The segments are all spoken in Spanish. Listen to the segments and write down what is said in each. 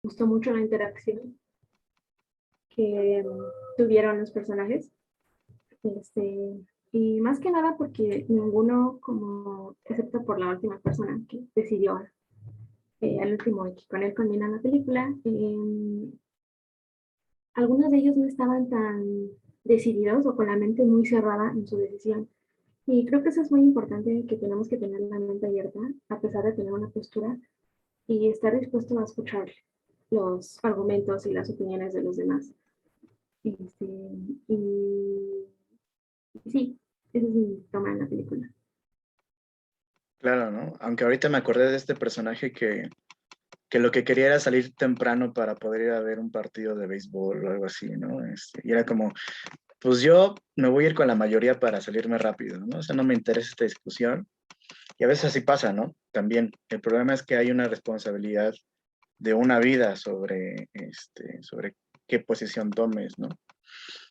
gustó mucho la interacción que tuvieron los personajes. Este, y más que nada porque ninguno, como, excepto por la última persona que decidió al último y que con él culmina la película, algunos de ellos no estaban tan decididos o con la mente muy cerrada en su decisión. Y creo que eso es muy importante, que tenemos que tener la mente abierta, a pesar de tener una postura, y estar dispuesto a escuchar los argumentos y las opiniones de los demás. Este, y sí, ese es mi toma en la película. Claro, ¿no? Aunque ahorita me acordé de este personaje que lo que quería era salir temprano para poder ir a ver un partido de béisbol o algo así, ¿no? Y era como, pues yo me voy a ir con la mayoría para salirme rápido, ¿no? O sea, no me interesa esta discusión. Y a veces así pasa, ¿no? También. El problema es que hay una responsabilidad de una vida sobre qué posición tomes, ¿no?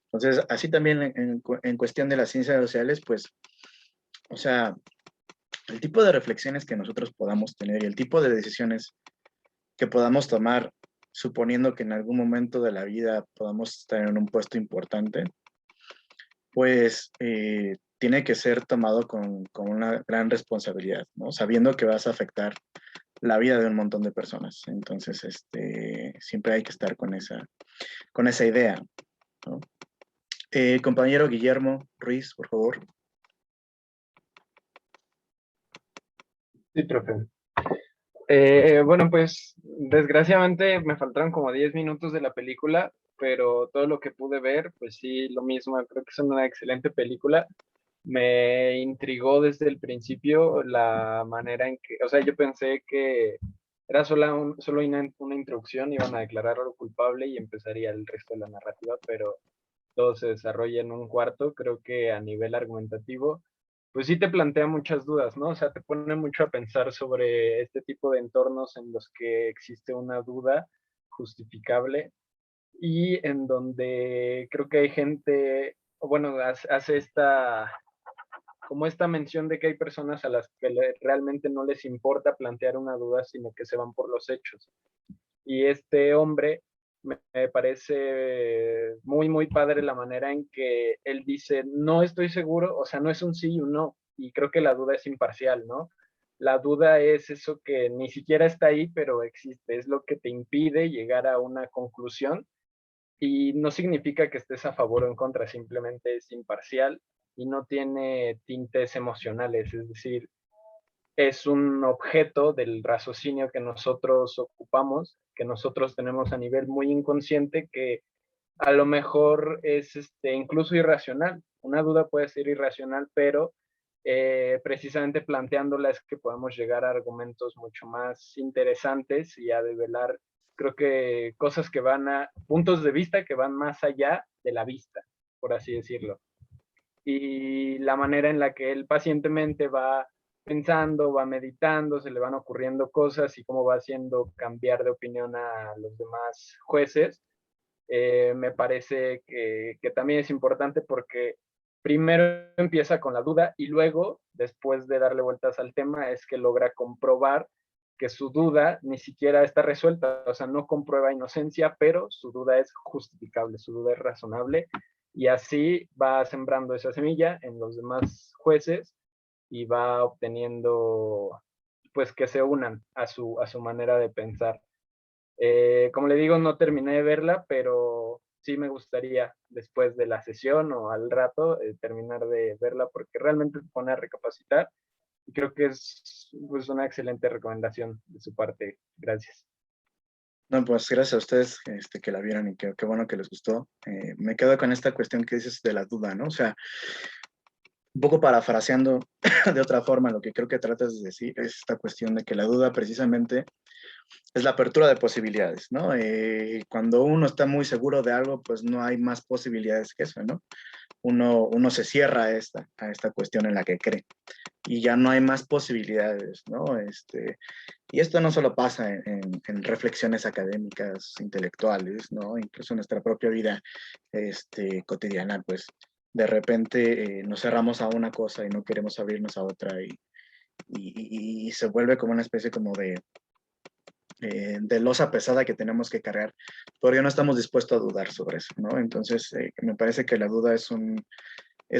Entonces, así también en cuestión de las ciencias sociales, pues, o sea, el tipo de reflexiones que nosotros podamos tener y el tipo de decisiones que podamos tomar, suponiendo que en algún momento de la vida podamos estar en un puesto importante, pues tiene que ser tomado con una gran responsabilidad, ¿no? Sabiendo que vas a afectar la vida de un montón de personas. Entonces, siempre hay que estar con esa idea, ¿no? Compañero Guillermo Ruiz, por favor. Sí, profe. Bueno, pues desgraciadamente me faltaron como 10 minutos de la película, pero todo lo que pude ver, pues sí, lo mismo, creo que es una excelente película. Me intrigó desde el principio la manera en que, o sea, yo pensé que era solo una introducción, iban a declararlo culpable y empezaría el resto de la narrativa, pero todo se desarrolla en un cuarto. Creo que a nivel argumentativo pues sí te plantea muchas dudas, ¿no? O sea, te pone mucho a pensar sobre este tipo de entornos en los que existe una duda justificable y en donde creo que hay gente, o bueno, hace como esta mención de que hay personas a las que realmente no les importa plantear una duda, sino que se van por los hechos. Y este hombre me parece muy, muy padre la manera en que él dice, no estoy seguro, o sea, no es un sí y un no, y creo que la duda es imparcial, ¿no? La duda es eso que ni siquiera está ahí, pero existe, es lo que te impide llegar a una conclusión y no significa que estés a favor o en contra, simplemente es imparcial y no tiene tintes emocionales, es decir, es un objeto del raciocinio que nosotros ocupamos, que nosotros tenemos a nivel muy inconsciente, que a lo mejor es incluso irracional. Una duda puede ser irracional, pero precisamente planteándola es que podemos llegar a argumentos mucho más interesantes y a develar, creo que cosas que van a, puntos de vista que van más allá de la vista, por así decirlo. Y la manera en la que él pacientemente va pensando, va meditando, se le van ocurriendo cosas y cómo va haciendo cambiar de opinión a los demás jueces, me parece que también es importante porque primero empieza con la duda y luego, después de darle vueltas al tema, es que logra comprobar que su duda ni siquiera está resuelta, o sea, no comprueba inocencia, pero su duda es justificable, su duda es razonable, y así va sembrando esa semilla en los demás jueces y va obteniendo, pues, que se unan a su manera de pensar. Como le digo, no terminé de verla, pero sí me gustaría después de la sesión o al rato terminar de verla porque realmente te pone a recapacitar y creo que es pues, una excelente recomendación de su parte. Gracias. No, pues gracias a ustedes que la vieron y qué bueno que les gustó. Me quedo con esta cuestión que dices de la duda, ¿no? O sea, un poco parafraseando de otra forma, lo que creo que tratas de decir es esta cuestión de que la duda precisamente es la apertura de posibilidades, ¿no? Cuando uno está muy seguro de algo, pues no hay más posibilidades que eso, ¿no? Uno se cierra a esta cuestión en la que cree y ya no hay más posibilidades, ¿no? Y esto no solo pasa en reflexiones académicas, intelectuales, ¿no? Incluso en nuestra propia vida cotidiana, pues de repente nos cerramos a una cosa y no queremos abrirnos a otra y se vuelve como una especie como de losa pesada que tenemos que cargar, porque no estamos dispuestos a dudar sobre eso, ¿no? Entonces, me parece que la duda es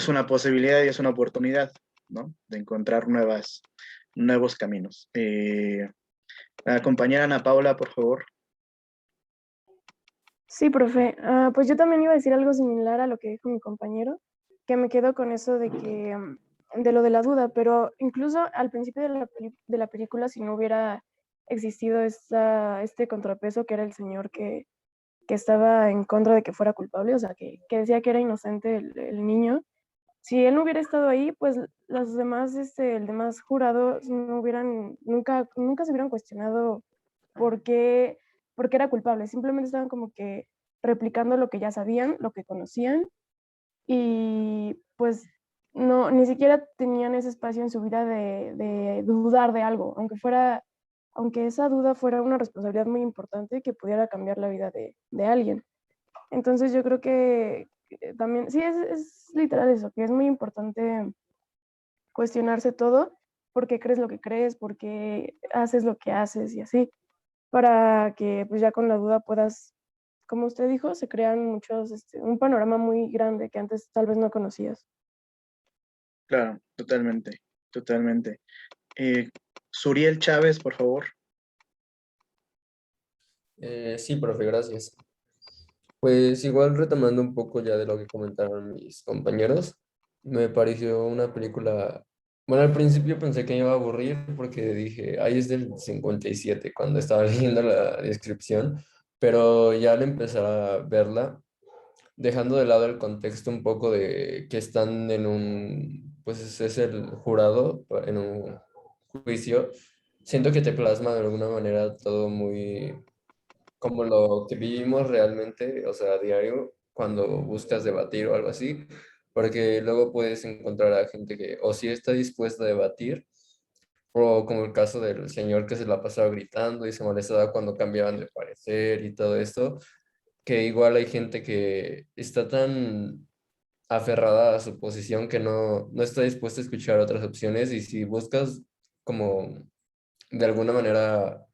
una posibilidad y es una oportunidad, ¿no? De encontrar nuevos caminos. La compañera Ana Paula, por favor. Sí, profe. Pues yo también iba a decir algo similar a lo que dijo mi compañero, que me quedo con eso de que, de lo de la duda, pero incluso al principio de la película, si no hubiera existido este contrapeso que era el señor que estaba en contra de que fuera culpable, o sea, que decía que era inocente el niño, si él no hubiera estado ahí, pues los demás, el demás jurado no hubieran, nunca se hubieran cuestionado por qué, por qué era culpable. Simplemente estaban como que replicando lo que ya sabían, lo que conocían, y pues no, ni siquiera tenían ese espacio en su vida de dudar de algo, aunque esa duda fuera una responsabilidad muy importante que pudiera cambiar la vida de alguien. Entonces yo creo que también, sí, es literal eso, que es muy importante cuestionarse todo, por qué crees lo que crees, por qué haces lo que haces y así, para que pues ya con la duda puedas, como usted dijo, se crean un panorama muy grande que antes tal vez no conocías. Claro, totalmente, totalmente. Suriel Chávez, por favor. Sí, profe, gracias. Pues igual retomando un poco ya de lo que comentaron mis compañeros, me pareció una película, bueno, al principio pensé que me iba a aburrir porque dije, ahí es del 57 cuando estaba leyendo la descripción, pero ya al empezar a verla, dejando de lado el contexto un poco de que están en pues es el jurado en un juicio, siento que te plasma de alguna manera todo muy como lo que vivimos realmente, o sea, a diario, cuando buscas debatir o algo así, porque luego puedes encontrar a gente que o sí está dispuesta a debatir, o como el caso del señor que se la pasaba gritando y se molestaba cuando cambiaban de parecer y todo esto, que igual hay gente que está tan aferrada a su posición que no está dispuesta a escuchar otras opciones y si buscas como de alguna manera,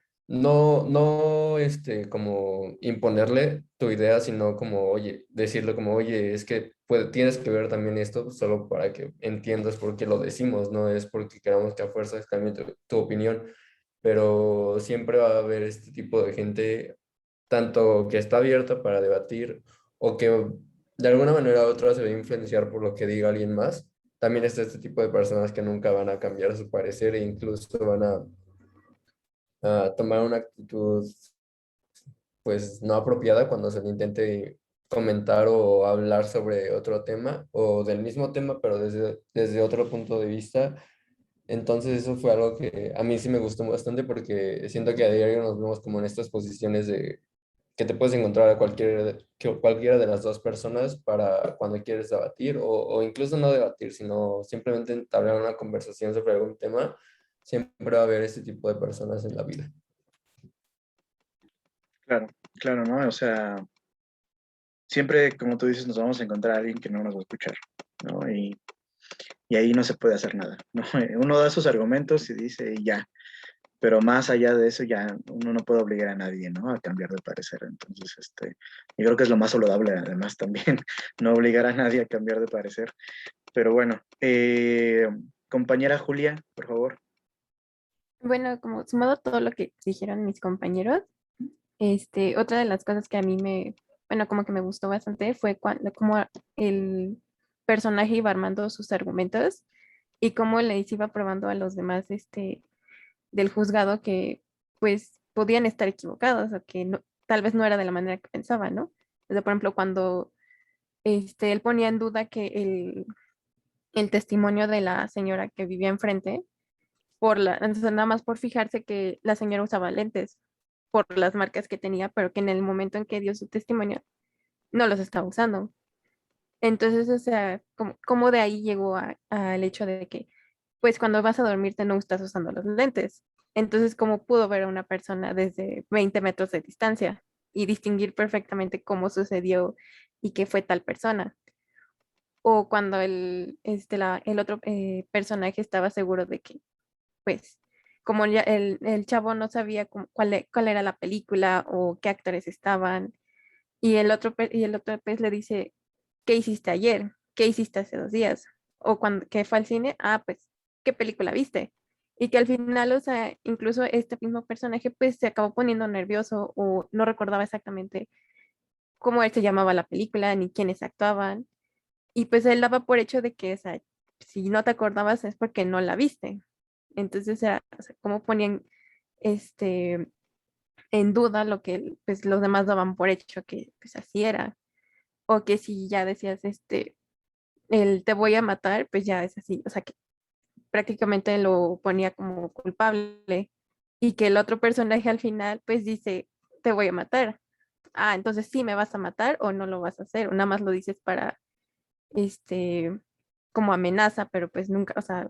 como imponerle tu idea, sino como, oye, decirle como, oye, es que tienes que ver también esto solo para que entiendas por qué lo decimos, no es porque queramos que a fuerzas cambie tu opinión, pero siempre va a haber este tipo de gente, tanto que está abierta para debatir o que de alguna manera u otra se va a influenciar por lo que diga alguien más. También está este tipo de personas que nunca van a cambiar su parecer e incluso van a tomar una actitud pues no apropiada cuando se le intente comentar o hablar sobre otro tema o del mismo tema, pero desde otro punto de vista. Entonces eso fue algo que a mí sí me gustó bastante porque siento que a diario nos vemos como en estas posiciones de que te puedes encontrar a cualquiera de las dos personas para cuando quieres debatir o incluso no debatir, sino simplemente entablar una conversación sobre algún tema. Siempre va a haber este tipo de personas en la vida. Claro, claro, ¿no? O sea, siempre, como tú dices, nos vamos a encontrar a alguien que no nos va a escuchar, ¿no? Y ahí no se puede hacer nada, ¿no? Uno da sus argumentos y dice, y ya, pero más allá de eso ya uno no puede obligar a nadie, ¿no? A cambiar de parecer. Entonces, yo creo que es lo más saludable además también, no obligar a nadie a cambiar de parecer. Pero bueno, compañera Julia, por favor. Bueno, como sumado a todo lo que dijeron mis compañeros, otra de las cosas que a mí bueno, como que me gustó bastante fue cuando, como el personaje iba armando sus argumentos y cómo les iba probando a los demás, del juzgado que, pues, podían estar equivocados o que tal vez no era de la manera que pensaban, ¿no? O sea, por ejemplo, cuando, él ponía en duda que el testimonio de la señora que vivía enfrente, entonces nada más por fijarse que la señora usaba lentes por las marcas que tenía, pero que en el momento en que dio su testimonio no los estaba usando. Entonces, o sea, como de ahí llegó al hecho de que, pues cuando vas a dormirte no estás usando los lentes. Entonces, ¿cómo pudo ver a una persona desde 20 metros de distancia y distinguir perfectamente cómo sucedió y qué fue tal persona? O cuando el otro personaje estaba seguro de que, pues, como ya el chavo no sabía cuál era la película o qué actores estaban, y el otro pez le dice, ¿qué hiciste ayer? ¿Qué hiciste hace 2 días? O cuando que fue al cine, pues, ¿qué película viste? Y que al final, o sea, incluso este mismo personaje, pues, se acabó poniendo nervioso o no recordaba exactamente cómo él se llamaba la película ni quiénes actuaban. Y pues él daba por hecho de que, o sea, si no te acordabas es porque no la viste. Entonces, o sea, cómo ponían este, en duda lo que pues, los demás daban por hecho que pues así era. O que si ya decías, el te voy a matar, pues ya es así. O sea, que prácticamente lo ponía como culpable. Y que el otro personaje al final, pues dice, te voy a matar. Ah, entonces sí me vas a matar o no lo vas a hacer. O nada más lo dices para, este, como amenaza, pero pues nunca, o sea,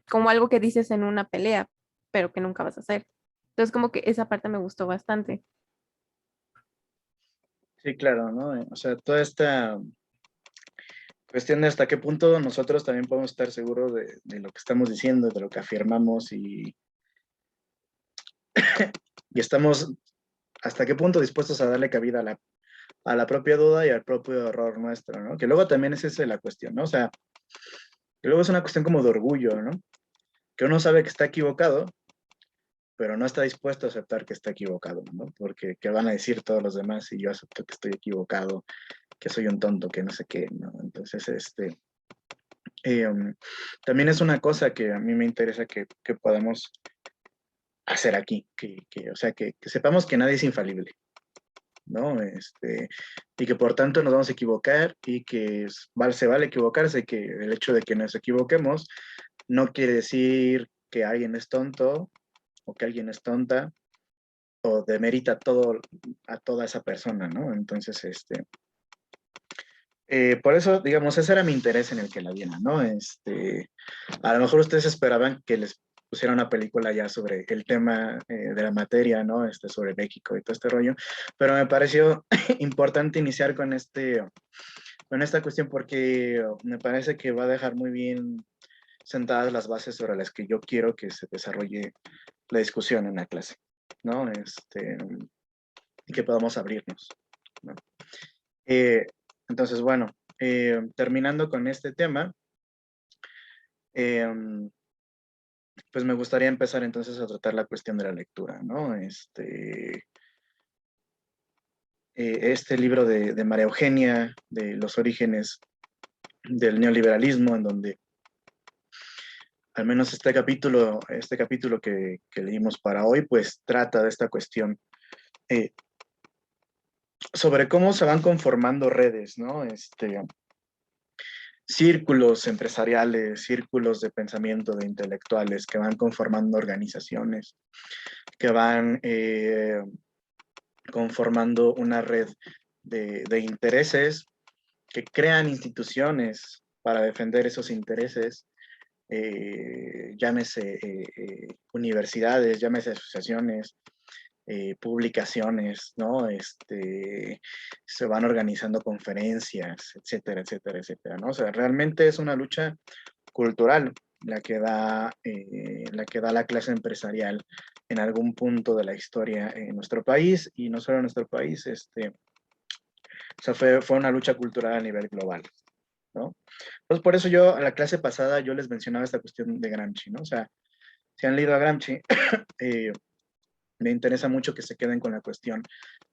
como algo que dices en una pelea, pero que nunca vas a hacer. Entonces, como que esa parte me gustó bastante. Sí, claro, ¿no? O sea, toda esta cuestión de hasta qué punto nosotros también podemos estar seguros de lo que estamos diciendo, de lo que afirmamos y estamos hasta qué punto dispuestos a darle cabida a la propia duda y al propio error nuestro, ¿no? Que luego también es esa la cuestión, ¿no? O sea, que luego es una cuestión como de orgullo, ¿no? Que uno sabe que está equivocado, pero no está dispuesto a aceptar que está equivocado, ¿no? Porque ¿qué van a decir todos los demás si yo acepto que estoy equivocado, que soy un tonto, que no sé qué, ¿no? Entonces, también es una cosa que a mí me interesa que podamos hacer aquí, o sea, que sepamos que nadie es infalible, ¿no? Y que por tanto nos vamos a equivocar y que se vale equivocarse, que el hecho de que nos equivoquemos no quiere decir que alguien es tonto o que alguien es tonta o demerita todo a toda esa persona, ¿no? Entonces, por eso, digamos, ese era mi interés en el que la viera, ¿no? A lo mejor ustedes esperaban que les pusiera una película ya sobre el tema de la materia, ¿no? Sobre México y todo este rollo, pero me pareció importante iniciar con esta cuestión porque me parece que va a dejar muy bien sentadas las bases sobre las que yo quiero que se desarrolle la discusión en la clase, ¿no? Y que podamos abrirnos, ¿no? Eh, entonces, bueno, terminando con este tema, eh, pues me gustaría empezar entonces a tratar la cuestión de la lectura, ¿no? Este libro de María Eugenia, de los orígenes del neoliberalismo, en donde al menos este capítulo que leímos para hoy, pues trata de esta cuestión eh, sobre cómo se van conformando redes, ¿no? Círculos empresariales, círculos de pensamiento de intelectuales que van conformando organizaciones, que van conformando una red de intereses, que crean instituciones para defender esos intereses, llámese universidades, llámese asociaciones, publicaciones, ¿no? Se van organizando conferencias, etcétera, etcétera, etcétera, ¿no? O sea, realmente es una lucha cultural la que da la clase empresarial en algún punto de la historia en nuestro país, y no solo en nuestro país, o sea, fue una lucha cultural a nivel global, ¿no? Entonces, por eso yo, a la clase pasada, yo les mencionaba esta cuestión de Gramsci, ¿no? O sea, si han leído a Gramsci, me interesa mucho que se queden con la cuestión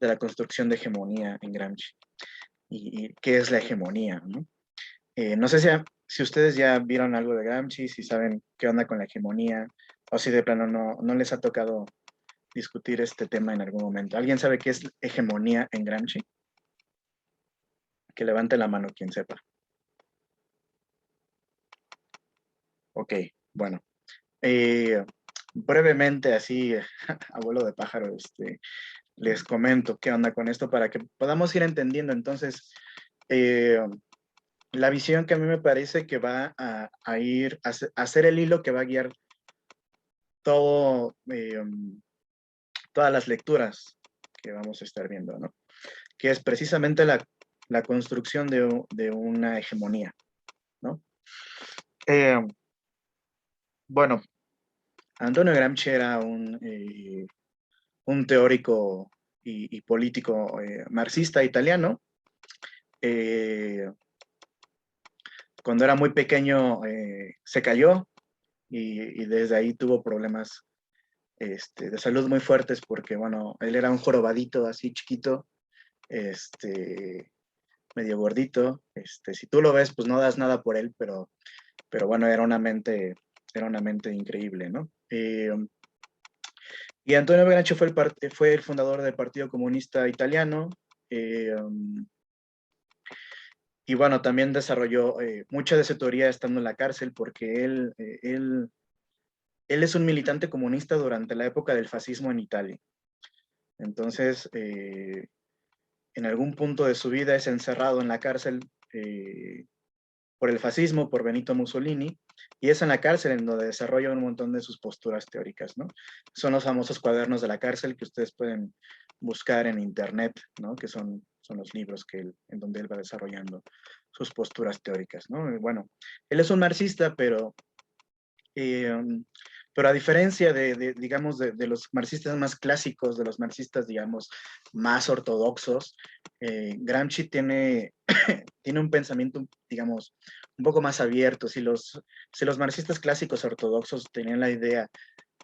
de la construcción de hegemonía en Gramsci y qué es la hegemonía, ¿no? No sé si ustedes ya vieron algo de Gramsci, si saben qué onda con la hegemonía, o si de plano no les ha tocado discutir este tema en algún momento. ¿Alguien sabe qué es hegemonía en Gramsci? Que levante la mano quien sepa. Ok, bueno. Brevemente, así, abuelo de pájaro, les comento qué onda con esto para que podamos ir entendiendo. Entonces, la visión que a mí me parece que va a ir a ser el hilo que va a guiar todo, todas las lecturas que vamos a estar viendo, ¿no? Que es precisamente la construcción de una hegemonía, ¿no? Bueno, Antonio Gramsci era un teórico y político marxista italiano. Cuando era muy pequeño se cayó y desde ahí tuvo problemas de salud muy fuertes porque, bueno, él era un jorobadito así chiquito, medio gordito. Si tú lo ves, pues no das nada por él, pero bueno, era una mente increíble, ¿no? Y Antonio Gramsci fue el fundador del Partido Comunista Italiano. Y bueno, también desarrolló mucha de su teoría estando en la cárcel porque él es un militante comunista durante la época del fascismo en Italia. Entonces, en algún punto de su vida es encerrado en la cárcel por el fascismo, por Benito Mussolini, y es en la cárcel en donde desarrolla un montón de sus posturas teóricas, ¿no? Son los famosos cuadernos de la cárcel que ustedes pueden buscar en internet, ¿no? Que son los libros en donde él va desarrollando sus posturas teóricas, ¿no? Y bueno, él es un marxista, pero a diferencia digamos, de los marxistas más clásicos, de los marxistas, digamos, más ortodoxos, Gramsci tiene, tiene un pensamiento, digamos, un poco más abierto. Si los marxistas clásicos ortodoxos tenían la idea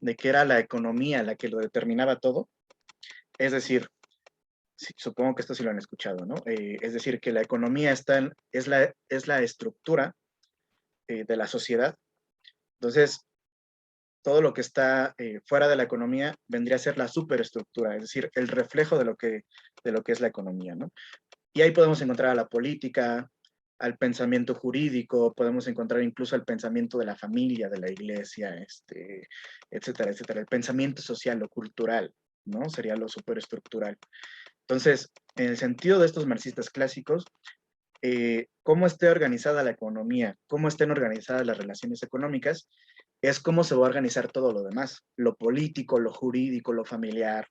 de que era la economía la que lo determinaba todo, es decir, supongo que esto sí lo han escuchado, ¿no? Es decir, que la economía es la estructura de la sociedad. Entonces, todo lo que está fuera de la economía vendría a ser la superestructura, es decir, el reflejo de lo que es la economía, ¿no? Y ahí podemos encontrar a la política, al pensamiento jurídico, podemos encontrar incluso el pensamiento de la familia, de la iglesia, etcétera, etcétera. El pensamiento social o cultural, ¿no? Sería lo superestructural. Entonces, en el sentido de estos marxistas clásicos, cómo esté organizada la economía, cómo estén organizadas las relaciones económicas, es cómo se va a organizar todo lo demás, lo político, lo jurídico, lo familiar,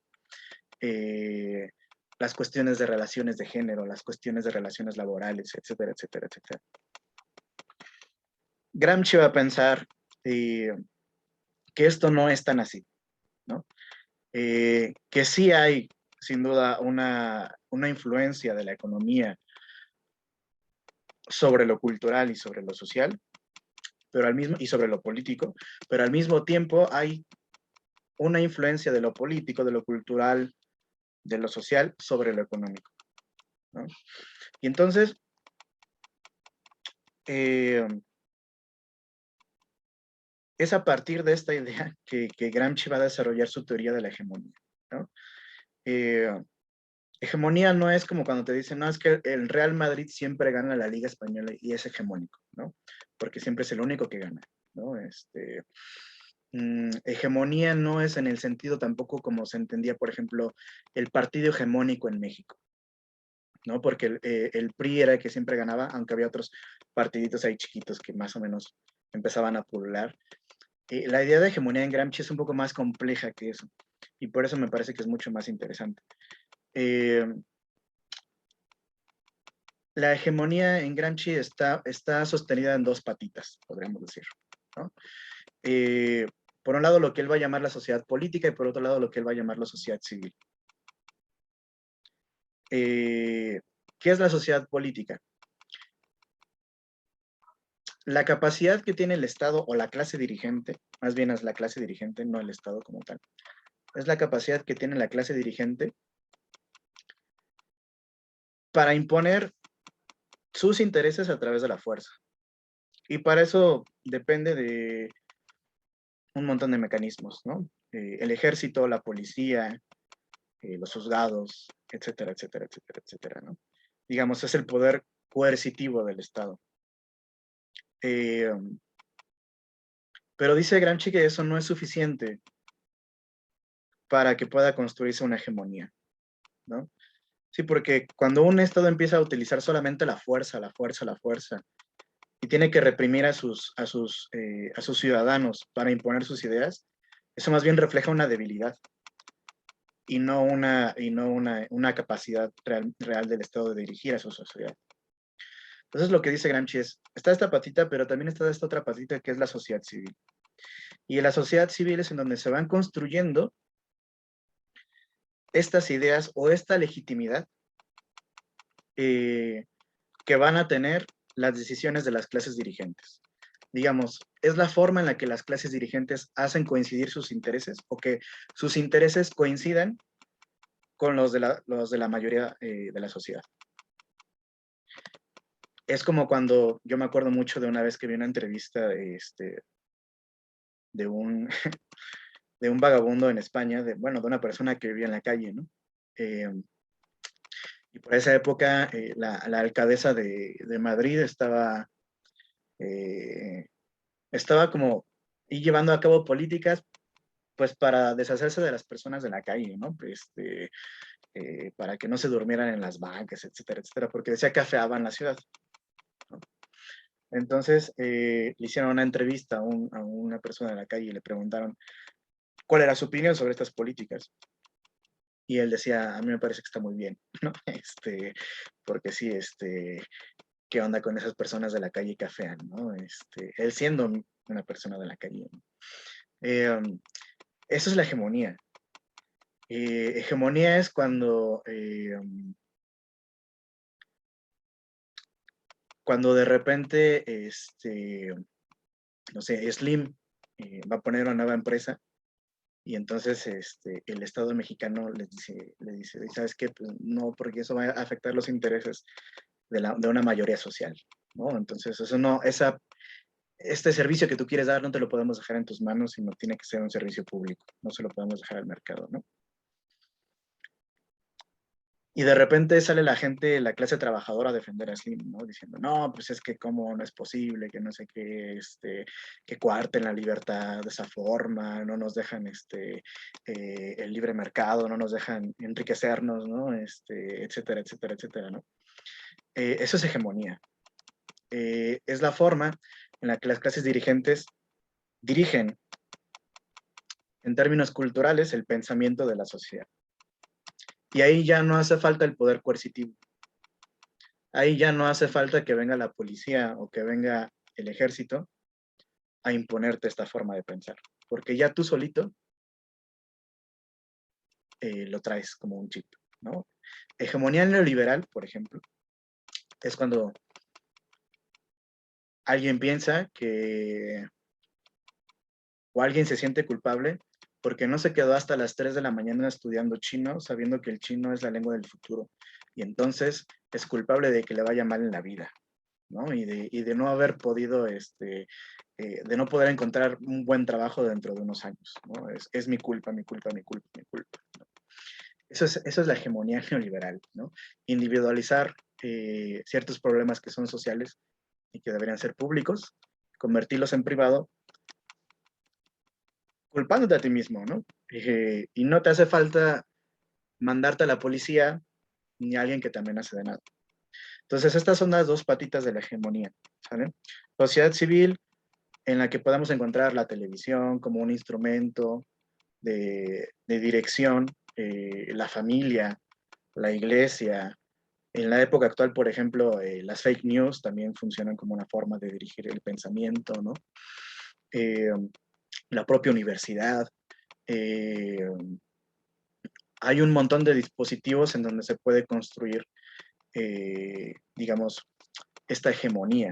las cuestiones de relaciones de género, las cuestiones de relaciones laborales, etcétera, etcétera, etcétera. Gramsci va a pensar que esto no es tan así, ¿no? Que sí hay, sin duda, una influencia de la economía sobre lo cultural y sobre lo social, y sobre lo político, pero al mismo tiempo hay una influencia de lo político, de lo cultural, de lo social sobre lo económico, ¿no? Y entonces, es a partir de esta idea que Gramsci va a desarrollar su teoría de la hegemonía, ¿no? Hegemonía no es como cuando te dicen, no, es que el Real Madrid siempre gana la Liga Española y es hegemónico, ¿no? Porque siempre es el único que gana, ¿no? Hegemonía no es en el sentido tampoco como se entendía, por ejemplo, el partido hegemónico en México, ¿no? Porque el PRI era el que siempre ganaba, aunque había otros partiditos ahí chiquitos que más o menos empezaban a pulular. La idea de hegemonía en Gramsci es un poco más compleja que eso, y por eso me parece que es mucho más interesante. La hegemonía en Gramsci está sostenida en dos patitas, podríamos decir, ¿no? Por un lado, lo que él va a llamar la sociedad política, y por otro lado, lo que él va a llamar la sociedad civil. ¿Qué es la sociedad política? La capacidad que tiene el Estado o la clase dirigente, más bien es la clase dirigente, no el Estado como tal, es la capacidad que tiene la clase dirigente para imponer sus intereses a través de la fuerza. Y para eso depende de un montón de mecanismos, ¿no? El ejército, la policía, los juzgados, etcétera, etcétera, etcétera, etcétera, ¿no? Digamos, es el poder coercitivo del Estado. Pero dice Gramsci que eso no es suficiente para que pueda construirse una hegemonía, ¿no? Sí, porque cuando un Estado empieza a utilizar solamente la fuerza, y tiene que reprimir a sus ciudadanos para imponer sus ideas, eso más bien refleja una debilidad y no una capacidad real del Estado de dirigir a su sociedad. Entonces lo que dice Gramsci es, está esta patita, pero también está esta otra patita que es la sociedad civil. Y en la sociedad civil es en donde se van construyendo estas ideas o esta legitimidad que van a tener las decisiones de las clases dirigentes. Digamos, es la forma en la que las clases dirigentes hacen coincidir sus intereses o que sus intereses coincidan con los de la mayoría de la sociedad. Es como cuando, yo me acuerdo mucho de una vez que vi una entrevista de un vagabundo en España, de una persona que vivía en la calle, ¿no? Y por esa época la alcaldesa de Madrid estaba como y llevando a cabo políticas pues para deshacerse de las personas de la calle, ¿no? Para que no se durmieran en las bancas, etcétera, etcétera, porque decía que afeaban la ciudad, ¿no? Entonces le hicieron una entrevista a una persona de la calle y le preguntaron cuál era su opinión sobre estas políticas. Y él decía, a mí me parece que está muy bien, ¿no? Porque sí, ¿qué onda con esas personas de la calle que afean, ¿no? Él siendo una persona de la calle, ¿no? Eso es la hegemonía. Hegemonía es cuando de repente, no sé, Slim va a poner una nueva empresa y entonces el Estado mexicano le dice, ¿sabes qué? Pues no, porque eso va a afectar los intereses de una mayoría social, ¿no? Entonces, eso no, este servicio que tú quieres dar no te lo podemos dejar en tus manos, sino tiene que ser un servicio público, no se lo podemos dejar al mercado, ¿no? Y de repente sale la gente, la clase trabajadora a defender a Slim, ¿no? Diciendo, no, pues es que cómo no es posible, que no sé qué, que coarten la libertad de esa forma, no nos dejan el libre mercado, no nos dejan enriquecernos, ¿no? Etcétera, etcétera, etcétera, ¿no? Eso es hegemonía. Es la forma en la que las clases dirigentes dirigen, en términos culturales, el pensamiento de la sociedad. Y ahí ya no hace falta el poder coercitivo. Ahí ya no hace falta que venga la policía o que venga el ejército a imponerte esta forma de pensar, porque ya tú solito lo traes como un chip, ¿no? Hegemonía neoliberal, por ejemplo, es cuando alguien piensa que o alguien se siente culpable porque no se quedó hasta las 3 de la mañana estudiando chino, sabiendo que el chino es la lengua del futuro, y entonces es culpable de que le vaya mal en la vida, ¿no? Y de no haber podido, de no poder encontrar un buen trabajo dentro de unos años, ¿no? Es mi culpa, mi culpa, mi culpa, mi culpa, ¿no? Eso es la hegemonía neoliberal, ¿no? Individualizar ciertos problemas que son sociales y que deberían ser públicos, convertirlos en privado, culpándote a ti mismo, ¿no? Y no te hace falta mandarte a la policía ni a alguien que te amenace de nada. Entonces, estas son las dos patitas de la hegemonía, ¿sale? Sociedad civil, en la que podemos encontrar la televisión como un instrumento de dirección, la familia, la iglesia. En la época actual, por ejemplo, las fake news también funcionan como una forma de dirigir el pensamiento, ¿no? Eh, la propia universidad. Eh, Hay un montón de dispositivos en donde se puede construir, digamos, esta hegemonía,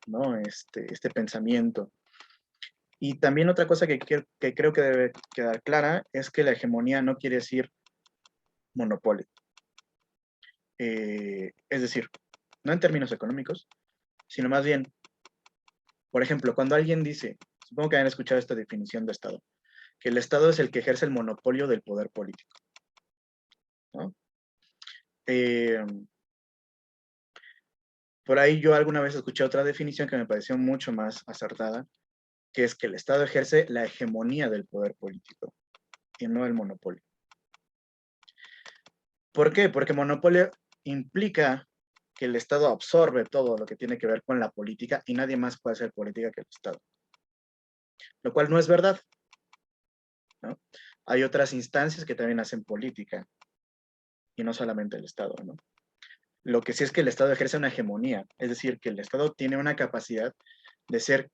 ¿no? Este pensamiento. Y también otra cosa que creo que debe quedar clara es que la hegemonía no quiere decir monopolio. Es decir, no en términos económicos, sino más bien, por ejemplo, cuando alguien dice, supongo que han escuchado esta definición de Estado, que el Estado es el que ejerce el monopolio del poder político, ¿no? Por ahí yo alguna vez escuché otra definición que me pareció mucho más acertada, que es que el Estado ejerce la hegemonía del poder político y no el monopolio. ¿Por qué? Porque monopolio implica que el Estado absorbe todo lo que tiene que ver con la política y nadie más puede hacer política que el Estado. Lo cual no es verdad, ¿no? Hay otras instancias que también hacen política y no solamente el Estado, ¿no? Lo que sí es que el Estado ejerce una hegemonía, es decir, que el Estado tiene una capacidad de ser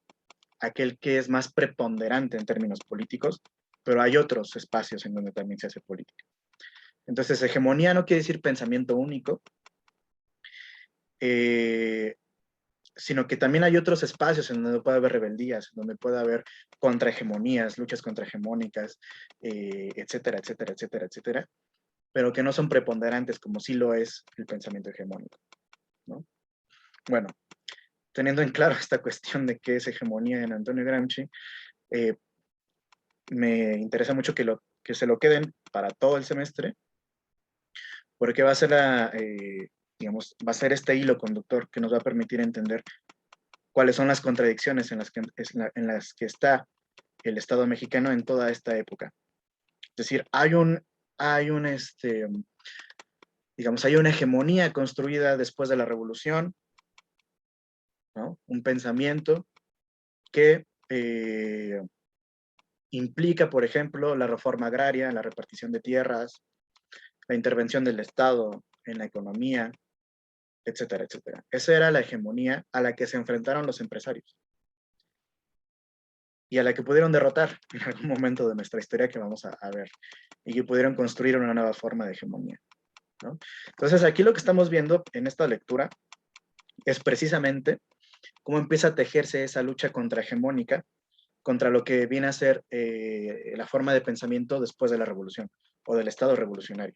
aquel que es más preponderante en términos políticos, pero hay otros espacios en donde también se hace política. Entonces, hegemonía no quiere decir pensamiento único, sino que también hay otros espacios en donde puede haber rebeldías, en donde puede haber contrahegemonías, luchas contrahegemónicas, etcétera, etcétera, etcétera, etcétera, pero que no son preponderantes como sí lo es el pensamiento hegemónico, ¿no? Bueno, teniendo en claro esta cuestión de qué es hegemonía en Antonio Gramsci, me interesa mucho que se lo queden para todo el semestre, porque va a ser digamos, va a ser este hilo conductor que nos va a permitir entender cuáles son las contradicciones en las que está el Estado mexicano en toda esta época. Es decir, digamos, hay una hegemonía construida después de la Revolución, ¿no? Un pensamiento que implica, por ejemplo, la reforma agraria, la repartición de tierras, la intervención del Estado en la economía, etcétera, etcétera. Esa era la hegemonía a la que se enfrentaron los empresarios y a la que pudieron derrotar en algún momento de nuestra historia que vamos a ver, y que pudieron construir una nueva forma de hegemonía, ¿no? Entonces, aquí lo que estamos viendo en esta lectura es precisamente cómo empieza a tejerse esa lucha contrahegemónica contra lo que viene a ser la forma de pensamiento después de la revolución o del Estado revolucionario.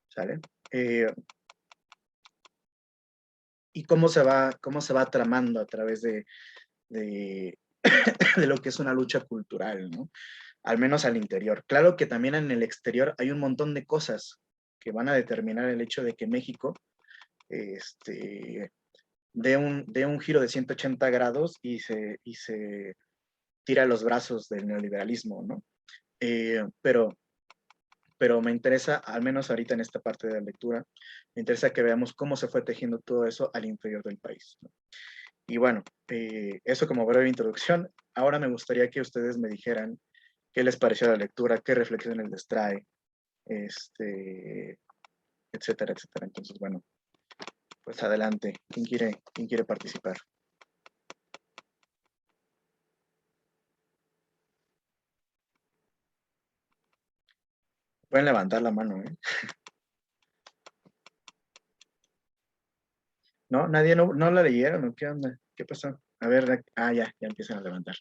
¿Sale? Y cómo se va tramando a través de lo que es una lucha cultural, ¿no? Al menos al interior. Claro que también en el exterior hay un montón de cosas que van a determinar el hecho de que México dé un giro de 180 grados y se tira a los brazos del neoliberalismo, ¿no? Pero me interesa, al menos ahorita en esta parte de la lectura, me interesa que veamos cómo se fue tejiendo todo eso al interior del país, ¿no? Y bueno, eso como breve introducción. Ahora me gustaría que ustedes me dijeran qué les pareció la lectura, qué reflexiones les trae, etcétera, etcétera. Entonces, bueno, pues adelante. ¿Quién quiere participar? Pueden levantar la mano, ¿eh? ¿No? ¿Nadie no la leyeron o qué onda? ¿Qué pasó? A ver, ya empiezan a levantar.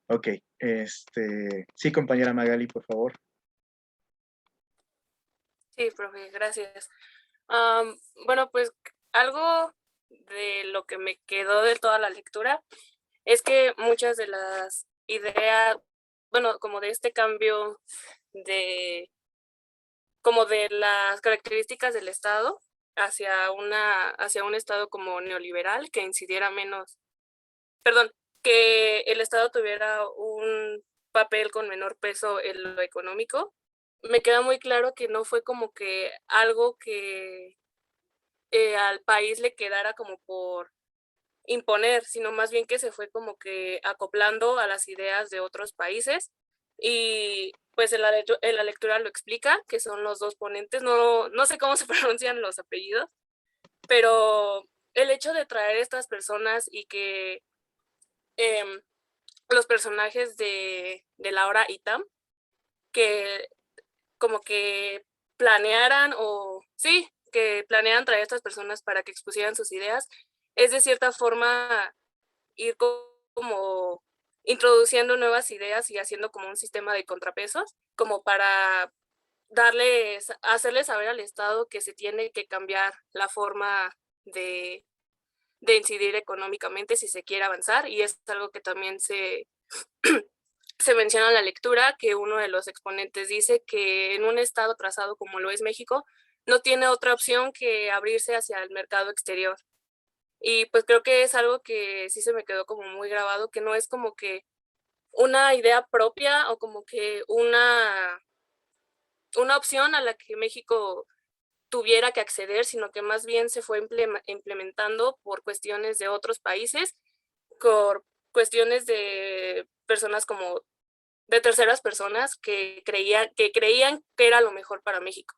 Ok, sí, compañera Magali, por favor. Sí, profe, gracias. Bueno, pues algo de lo que me quedó de toda la lectura es que muchas de las ideas, bueno, como de este cambio como de las características del Estado hacia un Estado como neoliberal que incidiera menos, perdón, que el Estado tuviera un papel con menor peso en lo económico. Me queda muy claro que no fue como que algo que al país le quedara como por imponer, sino más bien que se fue como que acoplando a las ideas de otros países. Y pues en la lectura lo explica, que son los dos ponentes, no sé cómo se pronuncian los apellidos, pero el hecho de traer estas personas y que los personajes de Laura y Tam, que como que planearan que planearan traer a estas personas para que expusieran sus ideas, es de cierta forma ir como introduciendo nuevas ideas y haciendo como un sistema de contrapesos, como para hacerles saber al Estado que se tiene que cambiar la forma de, de incidir económicamente si se quiere avanzar, y es algo que también se menciona en la lectura, que uno de los exponentes dice que en un estado atrasado como lo es México, no tiene otra opción que abrirse hacia el mercado exterior. Y pues creo que es algo que sí se me quedó como muy grabado, que no es como que una idea propia o como que una opción a la que México tuviera que acceder, sino que más bien se fue implementando por cuestiones de otros países, por cuestiones de personas como de terceras personas que creían que era lo mejor para México.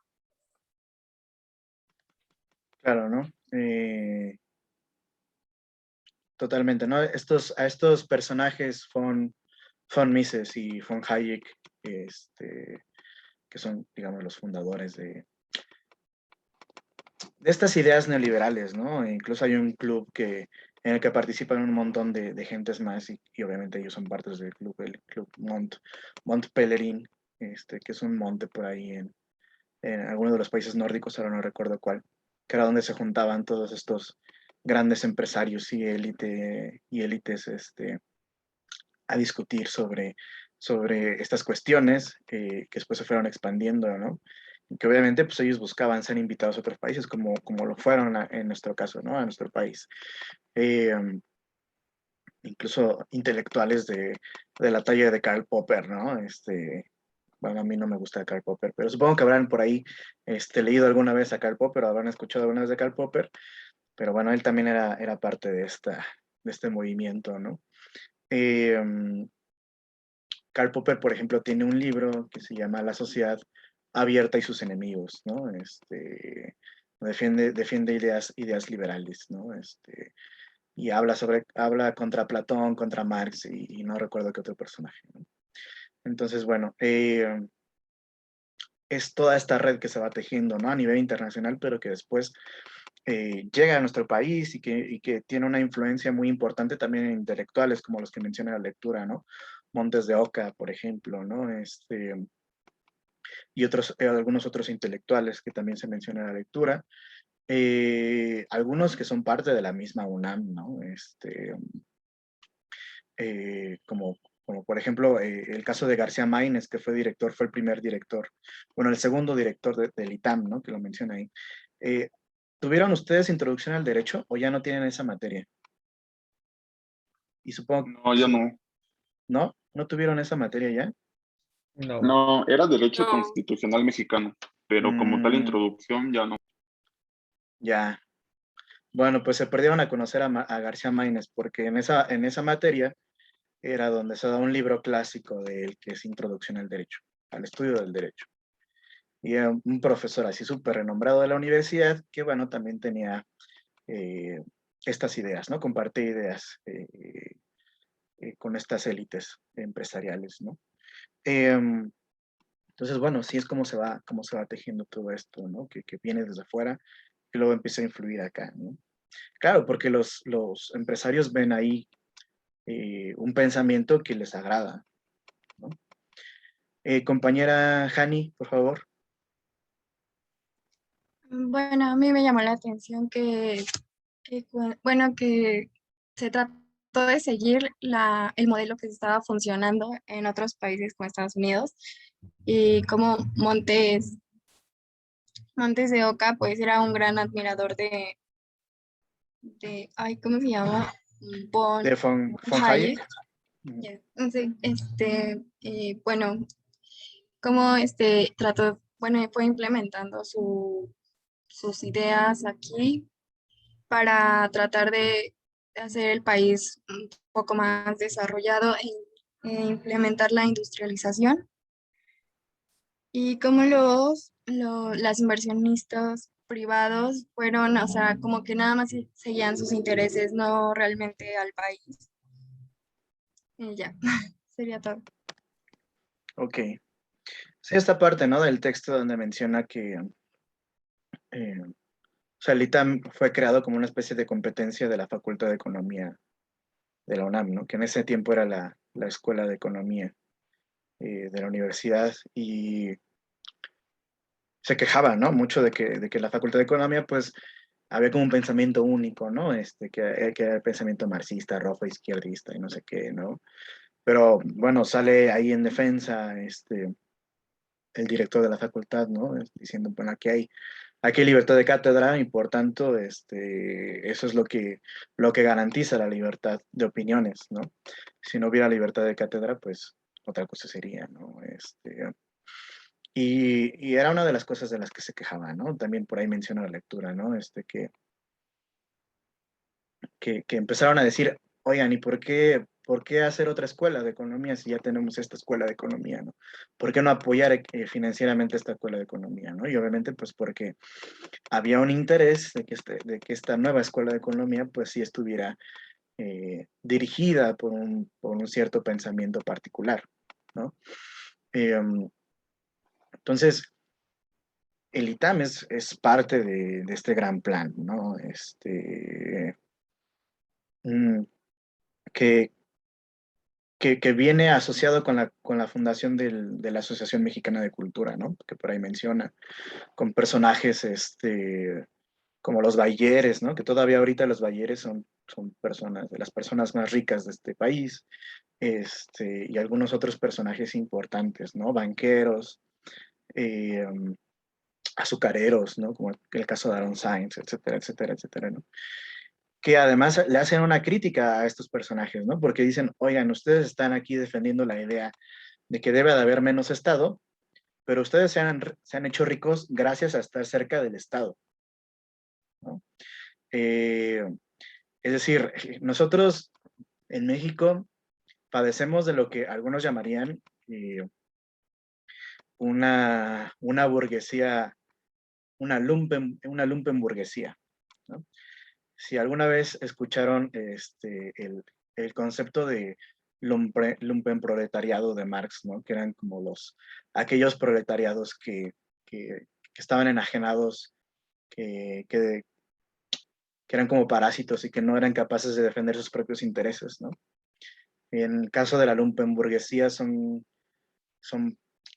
Claro, ¿no? totalmente, ¿no? A estos personajes von Mises y von Hayek, que son, digamos, los fundadores de estas ideas neoliberales, ¿no? E incluso hay un club en el que participan un montón de gentes más y obviamente ellos son partes del club, el club Mont Pelerin, que es un monte por ahí en alguno de los países nórdicos, ahora no recuerdo cuál, que era donde se juntaban todos estos grandes empresarios y élites a discutir sobre estas cuestiones que después se fueron expandiendo, ¿no? Y que obviamente pues ellos buscaban ser invitados a otros países, como lo fueron en nuestro caso, ¿no? A nuestro país. Eh, Incluso intelectuales de la talla de Karl Popper, ¿no? Bueno, a mí no me gusta Karl Popper, pero supongo que habrán por ahí leído alguna vez a Karl Popper o habrán escuchado alguna vez de Karl Popper, pero bueno, él también era parte de este movimiento, ¿no? Eh, Karl Popper, por ejemplo, tiene un libro que se llama La sociedad abierta y sus enemigos, ¿no? Defiende ideas liberales, ¿no? Y habla contra Platón, contra Marx y no recuerdo qué otro personaje, ¿no? Entonces, bueno, es toda esta red que se va tejiendo, ¿no? A nivel internacional, pero que después llega a nuestro país y que tiene una influencia muy importante también en intelectuales, como los que menciona la lectura, ¿no? Montes de Oca, por ejemplo, ¿no? Y algunos otros intelectuales que también se menciona en la lectura. Algunos que son parte de la misma UNAM, ¿no? Como por ejemplo el caso de García Maínez, que fue el primer director, bueno, el segundo director del ITAM, ¿no? Que lo menciona ahí. ¿Tuvieron ustedes introducción al derecho o ya no tienen esa materia? Y supongo, No, ya no. ¿no? ¿No tuvieron esa materia ya? No. No, era derecho No, constitucional mexicano, pero como tal Mm, introducción ya no. ya. Bueno, pues se perdieron a conocer a García Maínez, porque en esa materia era donde se da un libro clásico de él, que es Introducción al Derecho, al estudio del derecho. Y era un profesor así súper renombrado de la universidad, que bueno, también tenía eh, estas ideas, ¿no? Compartía ideas con estas élites empresariales, ¿no? Entonces, bueno, sí es como se va tejiendo todo esto, ¿no? Que viene desde afuera y luego empieza a influir acá, ¿no? Claro, porque los empresarios ven ahí un pensamiento que les agrada, ¿no? Compañera Hani, por favor. Bueno, a mí me llamó la atención bueno, que se trató de seguir el modelo que estaba funcionando en otros países como Estados Unidos y como Montes de Oca, pues era un gran admirador ay, ¿cómo se llama? De Von von Hayek. Hayek. Ya, sí, bueno, como trató, bueno, fue implementando sus ideas aquí para tratar de hacer el país un poco más desarrollado e implementar la industrialización. Y como las inversionistas privados fueron, o sea, como que nada más seguían sus intereses, no realmente al país. Y ya, sería todo. Ok. Sí, esta parte, ¿no? Del texto donde menciona que o sea, el ITAM fue creado como una especie de competencia de la Facultad de Economía de la UNAM, ¿no? Que en ese tiempo era la Escuela de Economía de la universidad y se quejaba, ¿no? Mucho de que la Facultad de Economía, pues, había como un pensamiento único, ¿no? Que era el pensamiento marxista, rojo, izquierdista y no sé qué, ¿no? Pero, bueno, sale ahí en defensa, el director de la facultad, ¿no? Diciendo, bueno, aquí hay libertad de cátedra y por tanto, eso es lo que garantiza la libertad de opiniones, ¿no? Si no hubiera libertad de cátedra, pues otra cosa sería, ¿no? Y era una de las cosas de las que se quejaba, ¿no? También por ahí menciona la lectura, ¿no? Que empezaron a decir, oigan, ¿y por qué hacer otra escuela de economía si ya tenemos esta escuela de economía, ¿no? ¿Por qué no apoyar financieramente esta escuela de economía, ¿no? Y obviamente, pues porque había un interés de que esta nueva escuela de economía, pues sí estuviera dirigida por un cierto pensamiento particular, ¿no? Entonces, el ITAM es parte de este gran plan, ¿no? Que, que viene asociado con la fundación de la Asociación Mexicana de Cultura, ¿no? Que por ahí menciona, con personajes como los Bayeres, ¿no? Que todavía ahorita los Bayeres son personas, de las personas más ricas de este país, y algunos otros personajes importantes, ¿no? Banqueros, azucareros, ¿no? Como el caso de Aaron Sainz, etcétera, etcétera, etcétera, ¿no? Que además le hacen una crítica a estos personajes, ¿no? Porque dicen, oigan, ustedes están aquí defendiendo la idea de que debe de haber menos Estado, pero ustedes se han hecho ricos gracias a estar cerca del Estado, ¿no? Es decir, nosotros en México padecemos de lo que algunos llamarían una burguesía, una lumpen burguesía, ¿no? Si alguna vez escucharon el concepto de lumpenproletariado de Marx, ¿no? Que eran como aquellos proletariados que estaban enajenados, que eran como parásitos y que no eran capaces de defender sus propios intereses, ¿no? En el caso de la lumpenburguesía son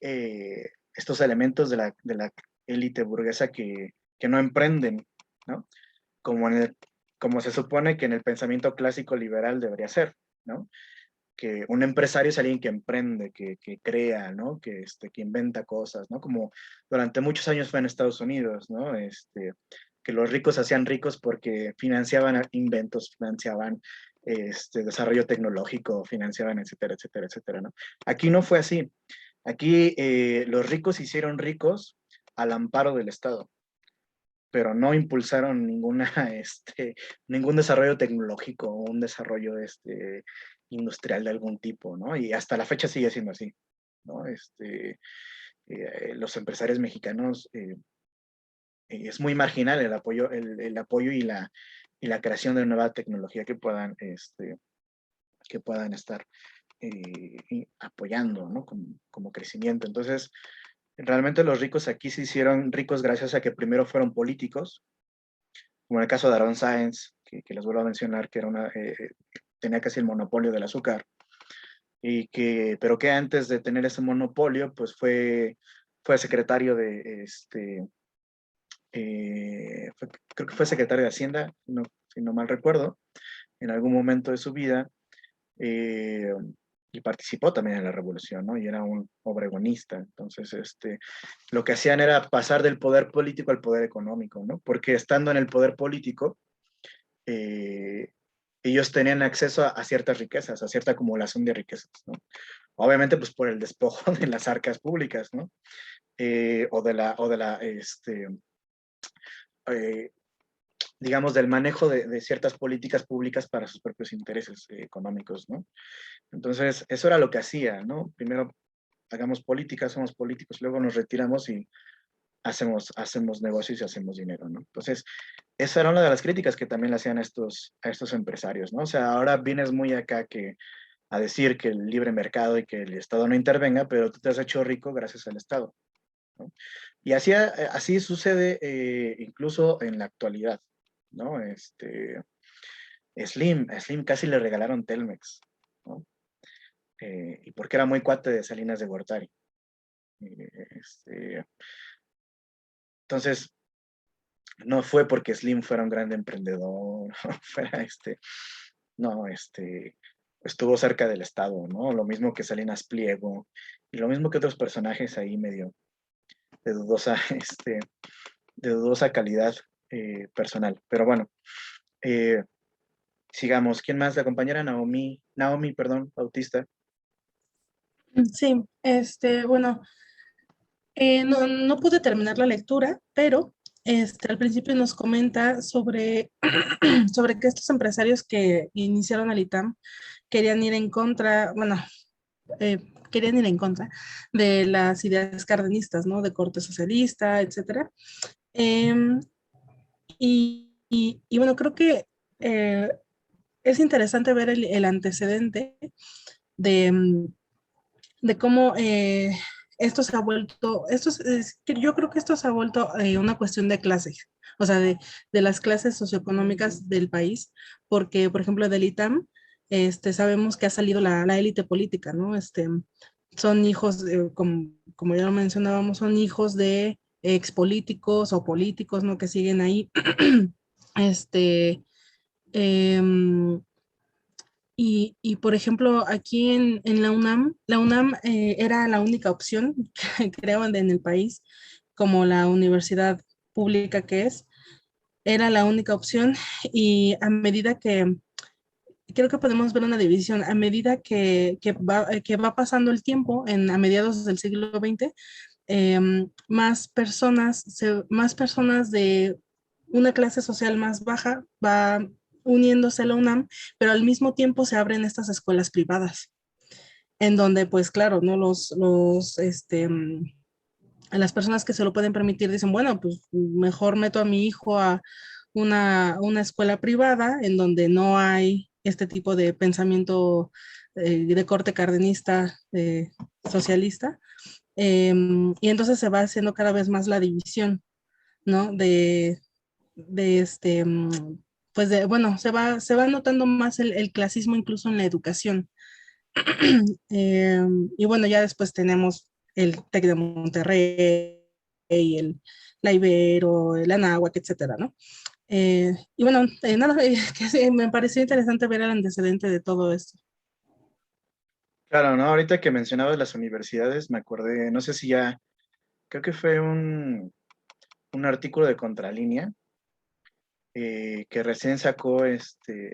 estos elementos de la élite burguesa que no emprenden, ¿no? Como se supone que en el pensamiento clásico liberal debería ser, ¿no? Que un empresario es alguien que emprende, que crea, ¿no? Que inventa cosas, ¿no? Como durante muchos años fue en Estados Unidos, ¿no? Que los ricos se hacían ricos porque financiaban inventos, financiaban desarrollo tecnológico, financiaban, etcétera, etcétera, etcétera, ¿no? Aquí no fue así. Aquí los ricos se hicieron ricos al amparo del Estado, pero no impulsaron ningún desarrollo tecnológico o un desarrollo industrial de algún tipo, ¿no? Y hasta la fecha sigue siendo así, ¿no? Los empresarios mexicanos, es muy marginal el apoyo y la creación de nueva tecnología que puedan estar apoyando, ¿no? Como crecimiento. Entonces, realmente los ricos aquí se hicieron ricos gracias a que primero fueron políticos, como en el caso de Aaron Sainz, que les vuelvo a mencionar, que tenía casi el monopolio del azúcar, pero que antes de tener ese monopolio, pues fue secretario creo que fue secretario de Hacienda, si no mal recuerdo, en algún momento de su vida, y participó también en la revolución, ¿no? Y era un obregonista. Entonces, lo que hacían era pasar del poder político al poder económico, ¿no? Porque estando en el poder político, ellos tenían acceso a ciertas riquezas, a cierta acumulación de riquezas, ¿no? Obviamente, pues por el despojo de las arcas públicas, ¿no? Digamos, del manejo de ciertas políticas públicas para sus propios intereses económicos, ¿no? Entonces, eso era lo que hacía, ¿no? Primero hagamos política, somos políticos, luego nos retiramos y hacemos negocios y hacemos dinero, ¿no? Entonces, esa era una de las críticas que también le hacían a estos empresarios, ¿no? O sea, ahora vienes muy acá a decir que el libre mercado y que el Estado no intervenga, pero tú te has hecho rico gracias al Estado, ¿no? Y así sucede incluso en la actualidad, ¿no? Slim casi le regalaron Telmex, ¿no? Y porque era muy cuate de Salinas de Gortari. Entonces, no fue porque Slim fuera un gran emprendedor, no, estuvo cerca del Estado, ¿no? Lo mismo que Salinas Pliego, y lo mismo que otros personajes ahí medio de dudosa, de dudosa calidad personal. Pero bueno, sigamos. ¿Quién más? La compañera Naomi, perdón, Bautista. Sí, bueno, no pude terminar la lectura, pero al principio nos comenta sobre, sobre que estos empresarios que iniciaron el ITAM querían ir en contra, bueno, querían ir en contra de las ideas cardenistas, ¿no? De corte socialista, etcétera. Y bueno, creo que es interesante ver el antecedente de, de cómo esto se ha vuelto, yo creo que esto se ha vuelto una cuestión de clases, o sea, de las clases socioeconómicas del país, porque, por ejemplo, del ITAM, sabemos que ha salido la élite política, ¿no? Son hijos, como ya lo mencionábamos, son hijos de expolíticos o políticos, ¿no? Que siguen ahí. Este, em, y, por ejemplo, aquí en la UNAM era la única opción, creo, en el país, como la universidad pública que es, era la única opción y a medida que, creo que podemos ver una división, a medida que va pasando el tiempo, a mediados del siglo XX, más personas de una clase social más baja va uniéndose a la UNAM, pero al mismo tiempo se abren estas escuelas privadas, en donde, pues claro, ¿no? A las personas que se lo pueden permitir dicen, bueno, pues mejor meto a mi hijo a una escuela privada en donde no hay este tipo de pensamiento de corte cardenista, socialista, y entonces se va haciendo cada vez más la división, ¿no? De pues bueno, se va notando más el clasismo incluso en la educación. Y bueno, ya después tenemos el TEC de Monterrey, la Ibero, el Anáhuac, etcétera, ¿no? Y bueno, nada, que sí, me pareció interesante ver el antecedente de todo esto. Claro, ¿no? Ahorita que mencionabas las universidades, me acordé, no sé si ya, creo que fue un artículo de Contralínea que recién sacó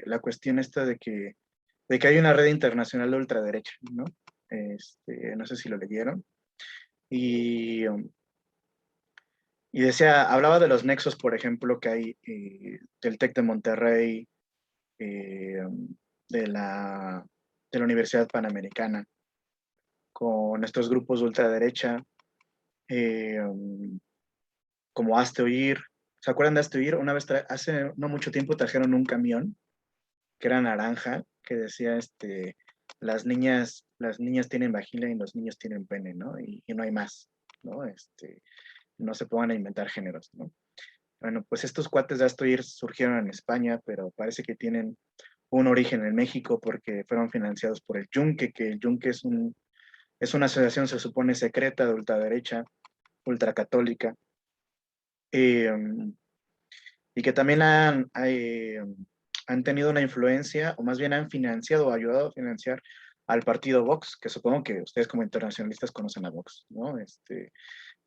la cuestión esta de que hay una red internacional de ultraderecha, ¿no? No sé si lo leyeron. Y decía, hablaba de los nexos, por ejemplo, que hay del TEC de Monterrey, eh, de la Universidad Panamericana, con estos grupos de ultraderecha, eh, como Hazte Oír. ¿Se acuerdan de Hazte Oír? Una vez, hace no mucho tiempo, trajeron un camión que era naranja, que decía, las niñas tienen vagina y los niños tienen pene, ¿no? Y no hay más, ¿no? No se pongan a inventar géneros, ¿no? Bueno, pues estos cuates de Astoir surgieron en España, pero parece que tienen un origen en México porque fueron financiados por el Yunque, que el Yunque es una asociación, se supone, secreta de ultraderecha, ultracatólica, eh, y que también han tenido una influencia, o más bien han financiado o ayudado a financiar al partido Vox, que supongo que ustedes como internacionalistas conocen a Vox, ¿no? De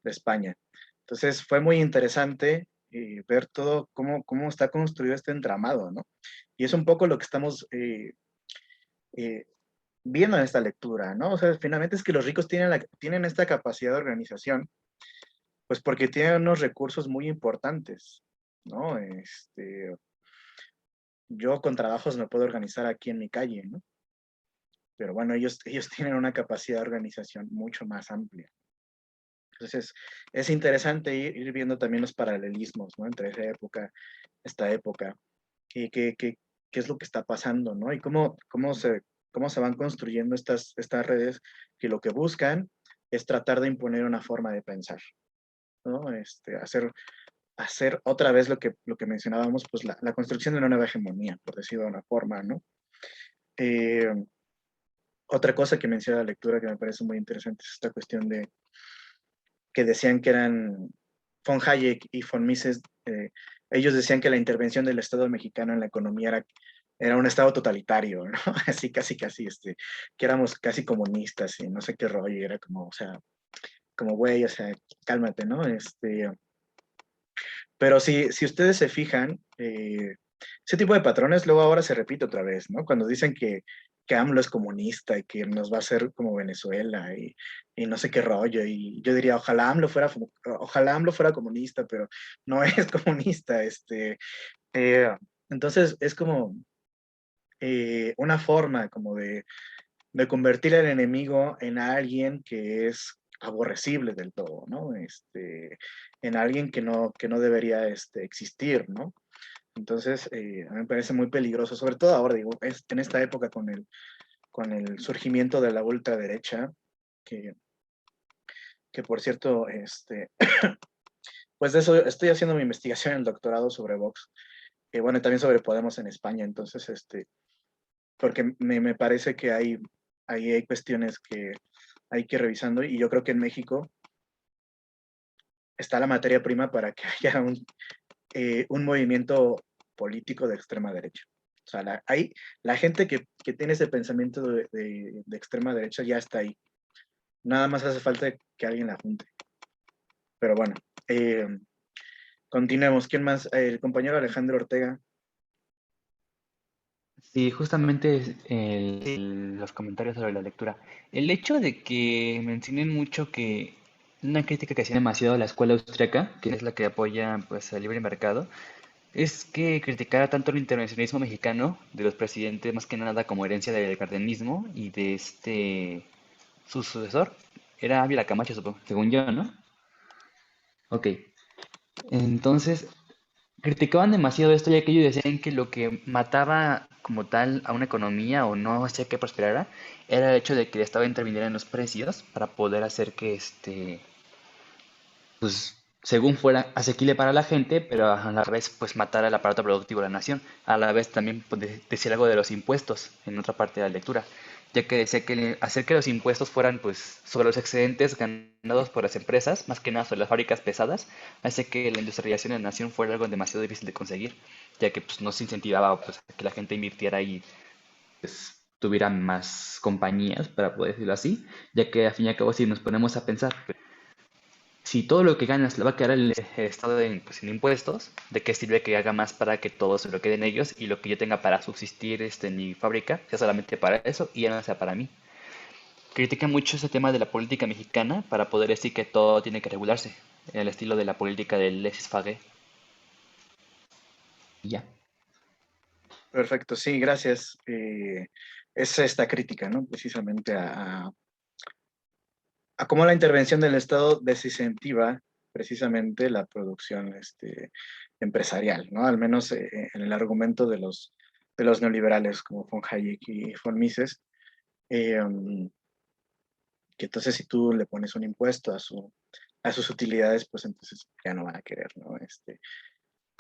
España. Entonces fue muy interesante ver todo cómo está construido este entramado, ¿no? Y es un poco lo que estamos eh, viendo en esta lectura, ¿no? O sea, finalmente es que los ricos tienen esta capacidad de organización, pues porque tienen unos recursos muy importantes, ¿no? Yo con trabajos me puedo organizar aquí en mi calle, ¿no? Pero bueno, ellos tienen una capacidad de organización mucho más amplia. Entonces, es interesante ir viendo también los paralelismos, ¿no? Entre esta época, qué es lo que está pasando, ¿no? Y cómo se van construyendo estas redes que lo que buscan es tratar de imponer una forma de pensar, ¿no? Hacer otra vez lo que mencionábamos, pues la construcción de una nueva hegemonía, por decirlo de una forma, ¿no? Eh, Otra cosa que menciona la lectura que me parece muy interesante es esta cuestión de que decían que eran von Hayek y von Mises, ellos decían que la intervención del Estado mexicano en la economía era un Estado totalitario, ¿no? Así, casi, que éramos casi comunistas y no sé qué rollo, era como, o sea, como, güey, o sea, cálmate, ¿no? Pero si ustedes se fijan, ese tipo de patrones luego ahora se repite otra vez, ¿no? Cuando dicen que AMLO es comunista y que nos va a hacer como Venezuela y no sé qué rollo. Y yo diría, ojalá AMLO fuera comunista, pero no es comunista. Eh, entonces es como una forma como de convertir al enemigo en alguien que es aborrecible del todo, ¿no? En alguien que no debería existir, ¿no? Entonces, a mí me parece muy peligroso, sobre todo ahora, digo, en esta época con el surgimiento de la ultraderecha, que, que por cierto, pues de eso estoy haciendo mi investigación en el doctorado sobre Vox, y bueno, y también sobre Podemos en España, entonces, porque me parece que hay cuestiones que hay que ir revisando, y yo creo que en México está la materia prima para que haya un movimiento político de extrema derecha. O sea, la gente que tiene ese pensamiento de extrema derecha ya está ahí. Nada más hace falta que alguien la junte. Pero bueno, continuemos. ¿Quién más? El compañero Alejandro Ortega. Sí, justamente los comentarios sobre la lectura. El hecho de que mencionen mucho que una crítica que hacía demasiado a la escuela austríaca, que es la que apoya pues el libre mercado, es que criticara tanto el intervencionismo mexicano de los presidentes, más que nada como herencia del cardenismo y de su sucesor, era Ávila Camacho, supongo, según yo, ¿no? Ok, entonces criticaban demasiado esto ya que ellos decían que lo que mataba como tal a una economía o no hacía que prosperara era el hecho de que estaba interviniendo en los precios para poder hacer que pues según fuera asequible para la gente, pero a la vez pues matar al aparato productivo de la nación. A la vez también pues, decir algo de los impuestos en otra parte de la lectura, ya que decía que hacer que los impuestos fueran pues sobre los excedentes ganados por las empresas, más que nada sobre las fábricas pesadas, hace que la industrialización de la nación fuera algo demasiado difícil de conseguir, ya que pues no se incentivaba pues a que la gente invirtiera y pues tuviera más compañías, para poder decirlo así, ya que al fin y al cabo si nos ponemos a pensar si todo lo que ganas le va a quedar el Estado pues, en impuestos, ¿de qué sirve que haga más para que todo se lo queden ellos y lo que yo tenga para subsistir en mi fábrica sea solamente para eso y ya no sea para mí? Critica mucho ese tema de la política mexicana para poder decir que todo tiene que regularse, en el estilo de la política del laissez-faire. Y ya. Perfecto, sí, gracias. Es esta crítica, ¿no? Precisamente a cómo la intervención del Estado desincentiva precisamente la producción empresarial, ¿no? Al menos en el argumento de los neoliberales como von Hayek y von Mises, que entonces si tú le pones un impuesto a sus utilidades, pues entonces ya no van a querer, ¿no?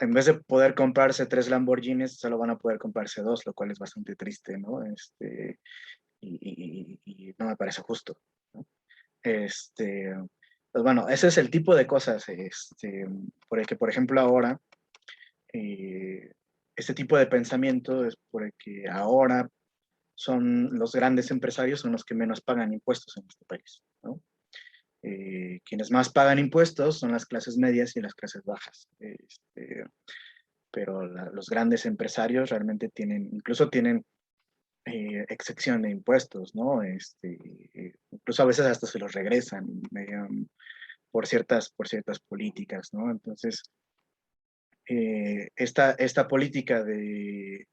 En vez de poder comprarse 3 Lamborghinis, solo van a poder comprarse 2, lo cual es bastante triste, ¿no? Y no me parece justo, ¿no? Pues bueno, ese es el tipo de cosas, por el que, por ejemplo, ahora, este tipo de pensamiento es por el que ahora son los grandes empresarios son los que menos pagan impuestos en este país, ¿no? Quienes más pagan impuestos son las clases medias y las clases bajas. Pero los grandes empresarios realmente incluso tienen excepción de impuestos, ¿no? Incluso a veces hasta se los regresan por ciertas políticas, ¿no? Entonces, esta política de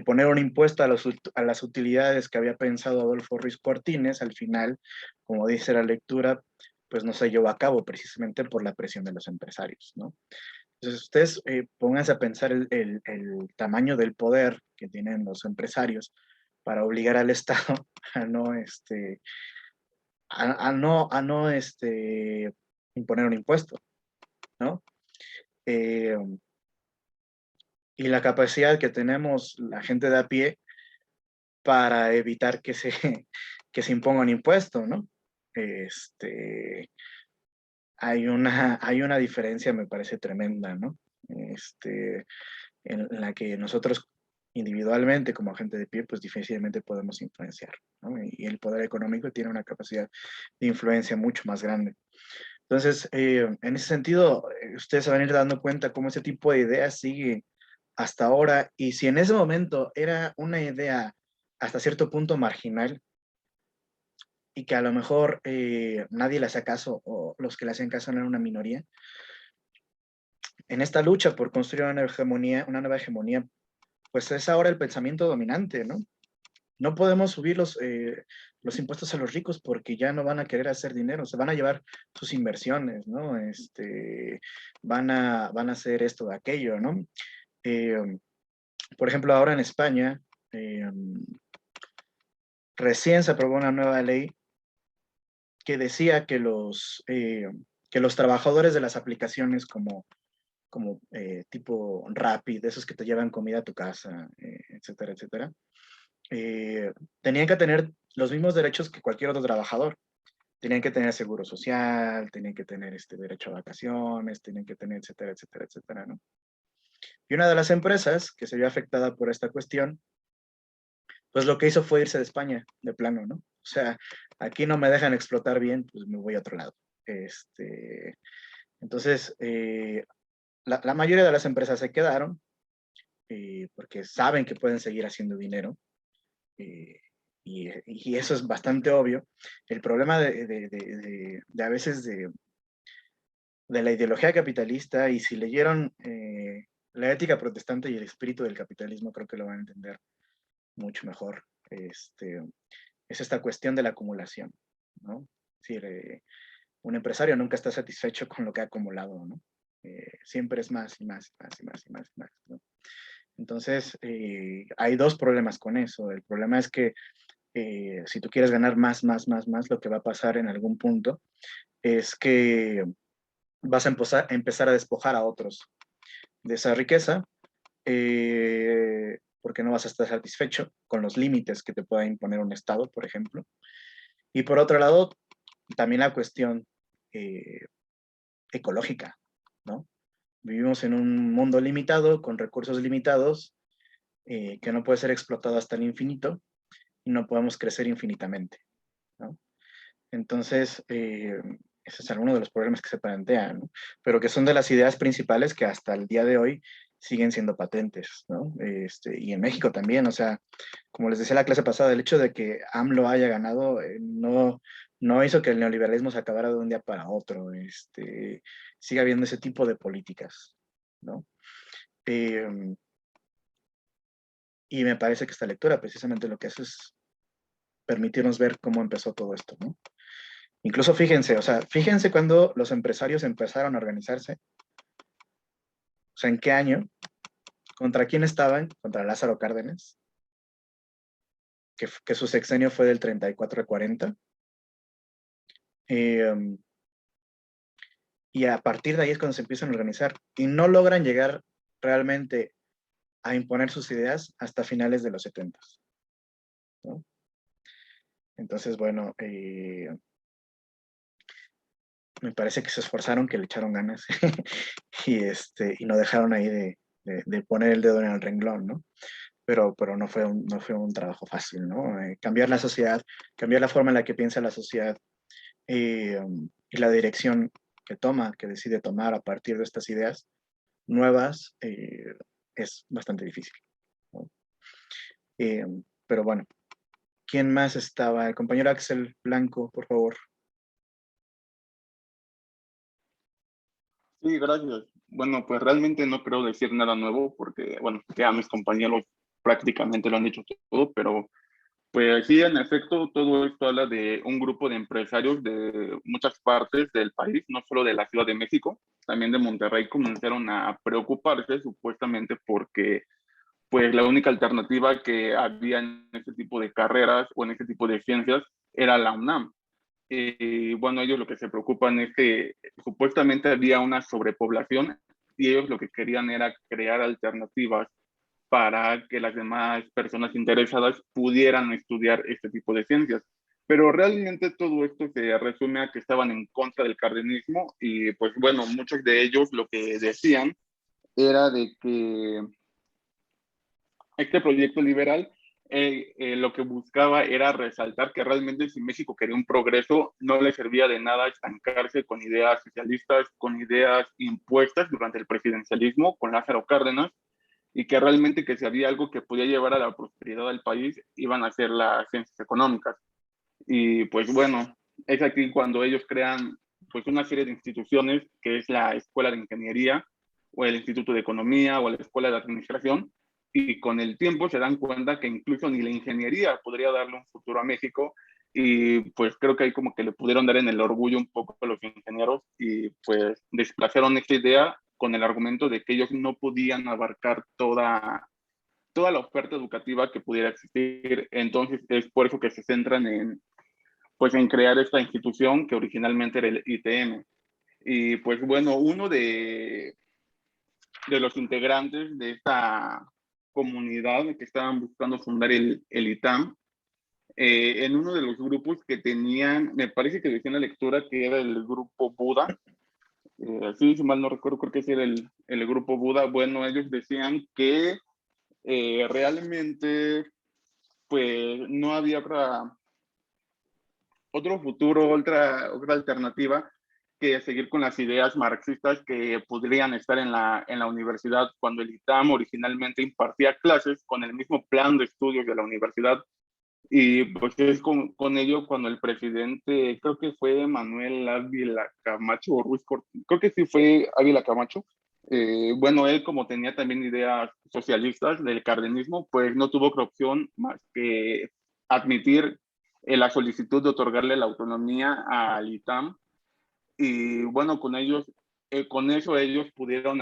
poner un impuesto a las utilidades que había pensado Adolfo Ruiz Cortines, al final, como dice la lectura, pues no se llevó a cabo precisamente por la presión de los empresarios, ¿no? Entonces, ustedes pónganse a pensar el tamaño del poder que tienen los empresarios para obligar al Estado a no, imponer un impuesto, ¿no? Eh, y la capacidad que tenemos la gente de a pie para evitar que se imponga un impuesto, ¿no? Hay una diferencia, me parece tremenda, ¿no? En la que nosotros individualmente como agente de pie, pues difícilmente podemos influenciar, ¿no? Y el poder económico tiene una capacidad de influencia mucho más grande. Entonces, en ese sentido, ustedes se van a ir dando cuenta cómo ese tipo de ideas sigue hasta ahora, y si en ese momento era una idea hasta cierto punto marginal, y que a lo mejor nadie le hacía caso, o los que le hacían caso eran una minoría, en esta lucha por construir una nueva hegemonía, pues es ahora el pensamiento dominante, ¿no? no podemos subir los impuestos a los ricos porque ya no van a querer hacer dinero, se van a llevar sus inversiones, ¿no? Van a hacer esto o aquello, ¿no? Por ejemplo, ahora en España, recién se aprobó una nueva ley que decía que los trabajadores de las aplicaciones como tipo Rappi, de esos que te llevan comida a tu casa, etcétera, etcétera, tenían que tener los mismos derechos que cualquier otro trabajador. Tenían que tener seguro social, tenían que tener derecho a vacaciones, tenían que tener, etcétera, etcétera, etcétera, ¿no? Y una de las empresas que se vio afectada por esta cuestión, pues lo que hizo fue irse de España, de plano, ¿no? O sea, aquí no me dejan explotar bien, pues me voy a otro lado. Entonces, la mayoría de las empresas se quedaron porque saben que pueden seguir haciendo dinero. Y eso es bastante obvio. El problema de a veces de la ideología capitalista, y si leyeron La ética protestante y el espíritu del capitalismo, creo que lo van a entender mucho mejor. Es esta cuestión de la acumulación, ¿no? Es decir, un empresario nunca está satisfecho con lo que ha acumulado, ¿no? Siempre es más y más y más y más y más y más, ¿no? Entonces, hay dos problemas con eso. El problema es que si tú quieres ganar más, más, más, más, lo que va a pasar en algún punto es que vas a empezar a despojar a otros de esa riqueza, porque no vas a estar satisfecho con los límites que te pueda imponer un Estado, por ejemplo. Y por otro lado, también la cuestión ecológica, ¿no? Vivimos en un mundo limitado, con recursos limitados, que no puede ser explotado hasta el infinito, y no podemos crecer infinitamente, ¿no? Entonces, ese es alguno de los problemas que se plantean, ¿no? Pero que son de las ideas principales que hasta el día de hoy siguen siendo patentes, ¿no? Y en México también, o sea, como les decía la clase pasada, el hecho de que AMLO haya ganado no hizo que el neoliberalismo se acabara de un día para otro, sigue habiendo ese tipo de políticas, ¿no? Y me parece que esta lectura precisamente lo que hace es permitirnos ver cómo empezó todo esto, ¿no? Incluso fíjense, o sea, fíjense cuando los empresarios empezaron a organizarse, o sea, ¿en qué año? ¿Contra quién estaban? Contra Lázaro Cárdenas, que su sexenio fue del 34 al 40. Y a partir de ahí es cuando se empiezan a organizar y no logran llegar realmente a imponer sus ideas hasta finales de los 70, ¿no? Entonces, bueno, me parece que se esforzaron, que le echaron ganas y no dejaron ahí de poner el dedo en el renglón, ¿no? Pero no fue un trabajo fácil, ¿no? Cambiar la sociedad, cambiar la forma en la que piensa la sociedad y la dirección que decide tomar a partir de estas ideas nuevas, es bastante difícil, ¿no? Pero bueno, ¿quién más estaba? El compañero Axel Blanco, por favor. Sí, gracias. Bueno, pues realmente no creo decir nada nuevo porque, bueno, ya mis compañeros prácticamente lo han dicho todo, pero pues sí, en efecto, todo esto habla de un grupo de empresarios de muchas partes del país, no solo de la Ciudad de México, también de Monterrey, comenzaron a preocuparse supuestamente porque pues la única alternativa que había en este tipo de carreras o en este tipo de ciencias era la UNAM. Bueno, ellos lo que se preocupan es que supuestamente había una sobrepoblación y ellos lo que querían era crear alternativas para que las demás personas interesadas pudieran estudiar este tipo de ciencias. Pero realmente todo esto se resume a que estaban en contra del cardenismo y pues bueno, muchos de ellos lo que decían era de que este proyecto liberal lo que buscaba era resaltar que realmente si México quería un progreso, no le servía de nada estancarse con ideas socialistas, con ideas impuestas durante el presidencialismo con Lázaro Cárdenas, y que realmente que si había algo que podía llevar a la prosperidad del país, iban a ser las ciencias económicas. Y pues bueno, es aquí cuando ellos crean pues una serie de instituciones, que es la Escuela de Ingeniería, o el Instituto de Economía, o la Escuela de Administración, y con el tiempo se dan cuenta que incluso ni la ingeniería podría darle un futuro a México, y pues creo que ahí como que le pudieron dar en el orgullo un poco a los ingenieros y pues desplazaron esta idea con el argumento de que ellos no podían abarcar toda la oferta educativa que pudiera existir. Entonces es por eso que se centran pues, en crear esta institución que originalmente era el ITM. Y pues bueno, uno de los integrantes de esta comunidad que estaban buscando fundar el ITAM, en uno de los grupos que tenían, me parece que decía en la lectura que era el grupo Buda, sí, si mal no recuerdo, creo que ese era el grupo Buda. Bueno, ellos decían que realmente pues no había otro futuro, otra alternativa que seguir con las ideas marxistas que podrían estar en la universidad, cuando el ITAM originalmente impartía clases con el mismo plan de estudios de la universidad. Y pues es con ello cuando el presidente, creo que fue Manuel Ávila Camacho o Ruiz Cortines, creo que sí fue Ávila Camacho. Bueno, él como tenía también ideas socialistas del cardenismo, pues no tuvo otra opción más que admitir la solicitud de otorgarle la autonomía al ITAM. Y bueno, con eso ellos pudieron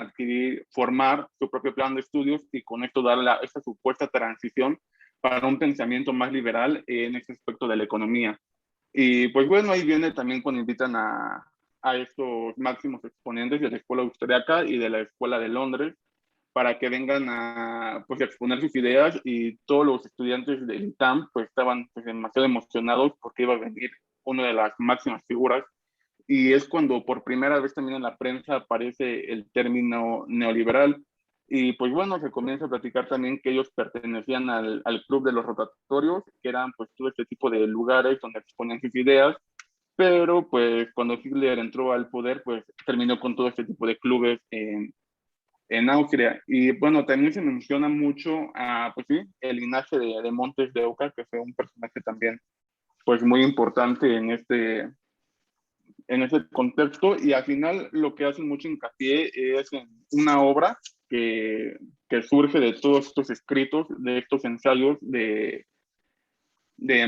formar su propio plan de estudios y con esto dar esta supuesta transición para un pensamiento más liberal en este aspecto de la economía. Y pues bueno, ahí viene también cuando invitan a estos máximos exponentes de la Escuela Austriaca y de la Escuela de Londres para que vengan a pues, exponer sus ideas, y todos los estudiantes del ITAM pues estaban pues, demasiado emocionados porque iba a venir una de las máximas figuras. Y es cuando por primera vez también en la prensa aparece el término neoliberal. Y pues bueno, se comienza a platicar también que ellos pertenecían al club de los rotatorios, que eran pues todo este tipo de lugares donde exponían sus ideas, pero pues cuando Hitler entró al poder, pues terminó con todo este tipo de clubes en Austria. Y bueno, también se menciona mucho pues sí, el linaje de Montes de Oca, que fue un personaje también pues muy importante en ese contexto, y al final lo que hacen mucho hincapié es en una obra que surge de todos estos escritos, de estos ensayos de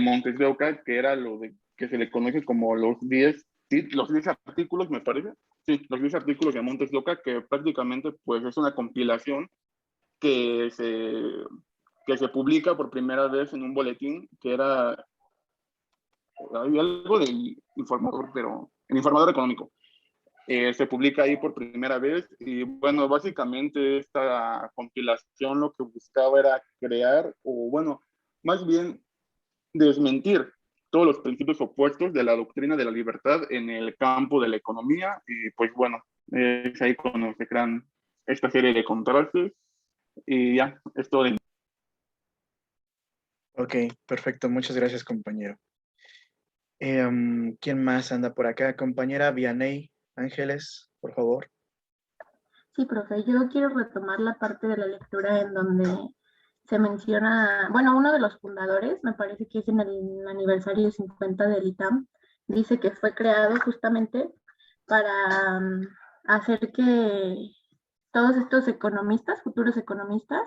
Montes de Oca, que era que se le conoce como los 10 artículos, me parece. Sí, los 10 artículos de Montes de Oca, que prácticamente pues es una compilación que se publica por primera vez en un boletín que era hay algo del informador, pero el informador económico. Se publica ahí por primera vez, y bueno, básicamente esta compilación lo que buscaba era crear, o bueno, más bien desmentir todos los principios opuestos de la doctrina de la libertad en el campo de la economía. Y pues bueno, es ahí cuando se crean esta serie de contrastes, y ya, es todo. Ok, perfecto. Muchas gracias, compañero. ¿Quién más anda por acá? Compañera Vianey Ángeles, por favor. Sí, profe, yo quiero retomar la parte de la lectura en donde se menciona, bueno, uno de los fundadores, me parece que es en el aniversario 50 del ITAM, dice que fue creado justamente para hacer que todos estos economistas, futuros economistas,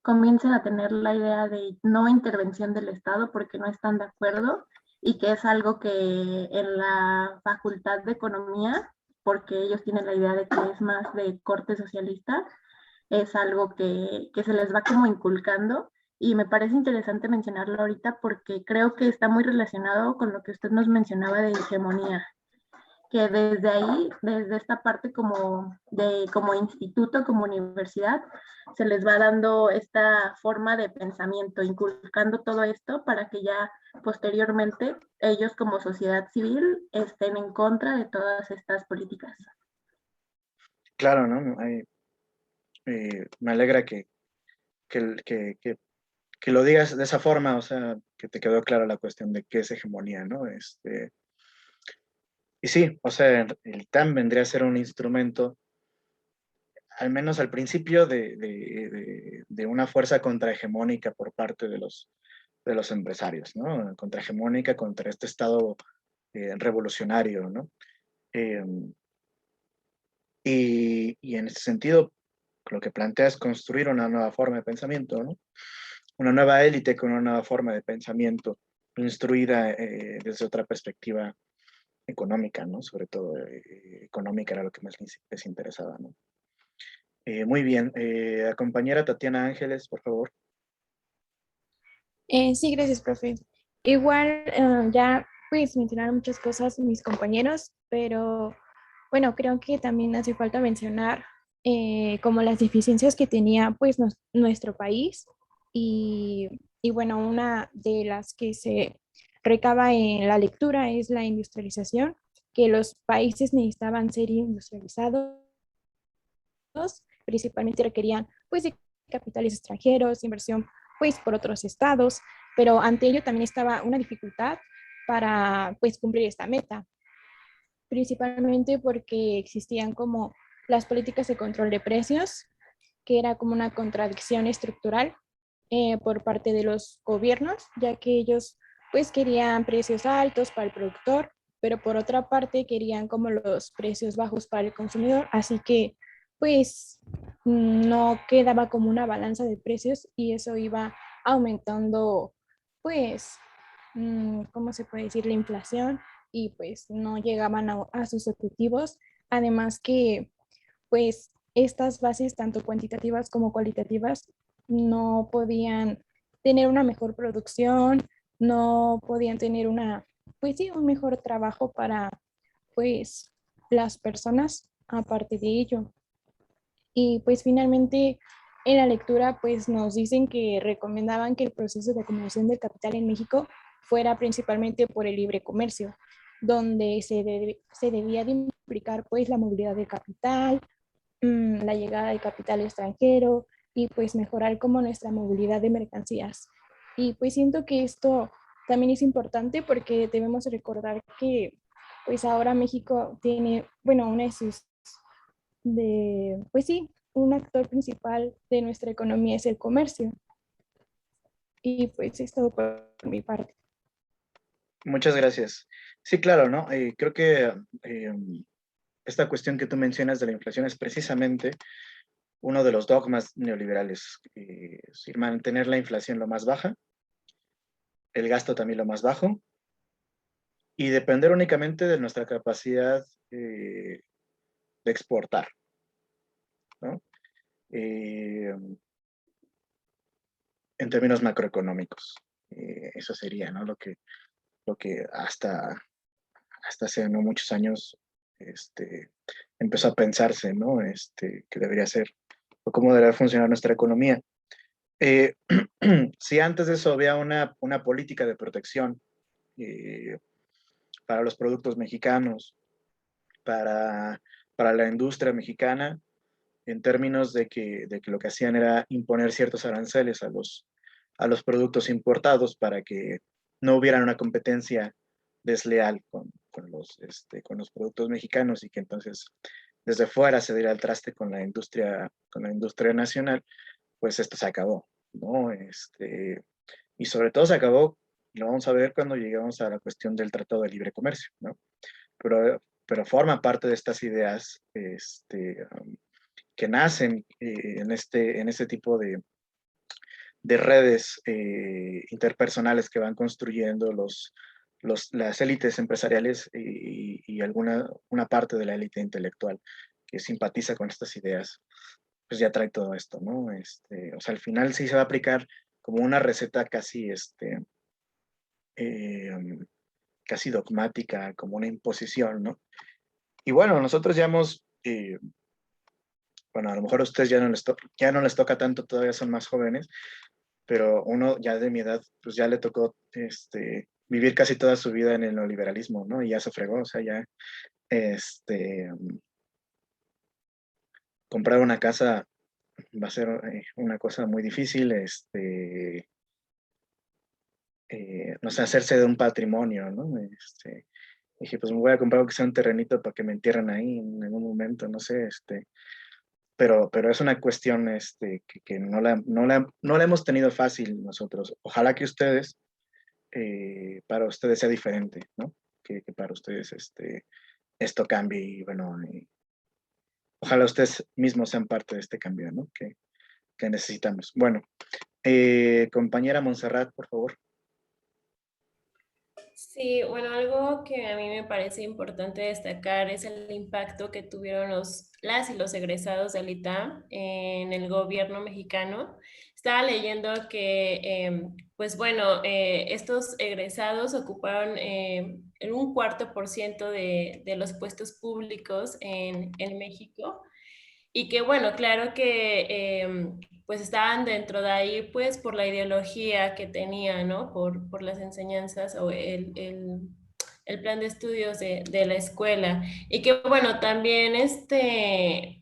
comiencen a tener la idea de no intervención del Estado porque no están de acuerdo, y que es algo que en la Facultad de Economía, porque ellos tienen la idea de que es más de corte socialista, es algo que se les va como inculcando, y me parece interesante mencionarlo ahorita porque creo que está muy relacionado con lo que usted nos mencionaba de hegemonía, que desde ahí, desde esta parte como instituto, como universidad, se les va dando esta forma de pensamiento, inculcando todo esto para que ya posteriormente ellos como sociedad civil estén en contra de todas estas políticas. Claro, ¿no? Me alegra que lo digas de esa forma, o sea, que te quedó clara la cuestión de qué es hegemonía, ¿no? Y sí, o sea, el TAM vendría a ser un instrumento, al menos al principio, de una fuerza contrahegemónica por parte de los empresarios, ¿no? Contrahegemónica contra este Estado revolucionario, ¿no? Y en ese sentido, lo que plantea es construir una nueva forma de pensamiento, ¿no? Una nueva élite con una nueva forma de pensamiento, instruida desde otra perspectiva económica, ¿no? Sobre todo económica era lo que más les interesaba, ¿no? Muy bien. Compañera Tatiana Ángeles, por favor. Sí, gracias, profe. Igual ya pues mencionaron muchas cosas mis compañeros, pero bueno, creo que también hace falta mencionar como las deficiencias que tenía pues nuestro país y bueno, una de las que se recaba en la lectura es la industrialización, que los países necesitaban ser industrializados, principalmente requerían pues de capitales extranjeros, inversión pues por otros estados, pero ante ello también estaba una dificultad para pues cumplir esta meta, principalmente porque existían como las políticas de control de precios, que era como una contradicción estructural por parte de los gobiernos, ya que ellos pues querían precios altos para el productor, pero por otra parte querían como los precios bajos para el consumidor, así que pues no quedaba como una balanza de precios y eso iba aumentando pues, ¿cómo se puede decir? La inflación y pues no llegaban a sus objetivos. Además que pues estas bases, tanto cuantitativas como cualitativas, no podían tener una mejor producción, no podían tener una, pues sí, un mejor trabajo para pues las personas aparte de ello. Y pues finalmente en la lectura pues nos dicen que recomendaban que el proceso de acumulación del capital en México fuera principalmente por el libre comercio, donde se debía de implicar pues la movilidad de capital, la llegada de capital extranjero y pues mejorar como nuestra movilidad de mercancías. Y pues siento que esto también es importante porque debemos recordar que pues ahora México tiene, bueno, una de sus, pues sí, un actor principal de nuestra economía es el comercio. Y pues es todo por mi parte. Muchas gracias. Sí, claro, ¿no? Creo que esta cuestión que tú mencionas de la inflación es precisamente uno de los dogmas neoliberales, es decir, mantener la inflación lo más baja, el gasto también lo más bajo, y depender únicamente de nuestra capacidad de exportar, ¿no? En términos macroeconómicos. Eso sería, ¿no? Lo que hasta hace no muchos años empezó a pensarse, ¿no? Que debería ser, o cómo debería funcionar nuestra economía. Si antes de eso había una política de protección para los productos mexicanos, para, para la industria mexicana, en términos de que lo que hacían era imponer ciertos aranceles a los productos importados para que no hubiera una competencia desleal con los productos mexicanos y que entonces desde fuera se diera el traste con la industria nacional, pues esto se acabó, ¿no? Y sobre todo se acabó, y lo vamos a ver cuando lleguemos a la cuestión del Tratado de Libre Comercio, ¿no? Pero forma parte de estas ideas que nacen en este tipo de redes interpersonales que van construyendo las élites empresariales y una parte de la élite intelectual que simpatiza con estas ideas, pues ya trae todo esto, ¿no? O sea, al final sí se va a aplicar como una receta eh, casi dogmática, como una imposición, ¿no? Y bueno, nosotros ya hemos, bueno, a lo mejor a ustedes ya no les toca tanto, todavía son más jóvenes, pero uno ya de mi edad, pues ya le tocó vivir casi toda su vida en el neoliberalismo, ¿no? Y ya se fregó, o sea, ya comprar una casa va a ser una cosa muy difícil, no sé, hacerse de un patrimonio, ¿no? Dije, pues me voy a comprar aunque sea un terrenito para que me entierren ahí en algún momento, no sé, pero es una cuestión que no la hemos tenido fácil nosotros. Ojalá que ustedes, para ustedes sea diferente, ¿no? Que para ustedes esto cambie y bueno, ojalá ustedes mismos sean parte de este cambio, ¿no? Que necesitamos. Bueno, compañera Montserrat, por favor. Sí, bueno, algo que a mí me parece importante destacar es el impacto que tuvieron las y los egresados del ITAM en el gobierno mexicano. Estaba leyendo que, pues bueno, estos egresados ocuparon en un 4% de los puestos públicos en México. Y que bueno, claro que pues estaban dentro de ahí pues por la ideología que tenía, ¿no? Por las enseñanzas o el plan de estudios de la escuela. Y que bueno, también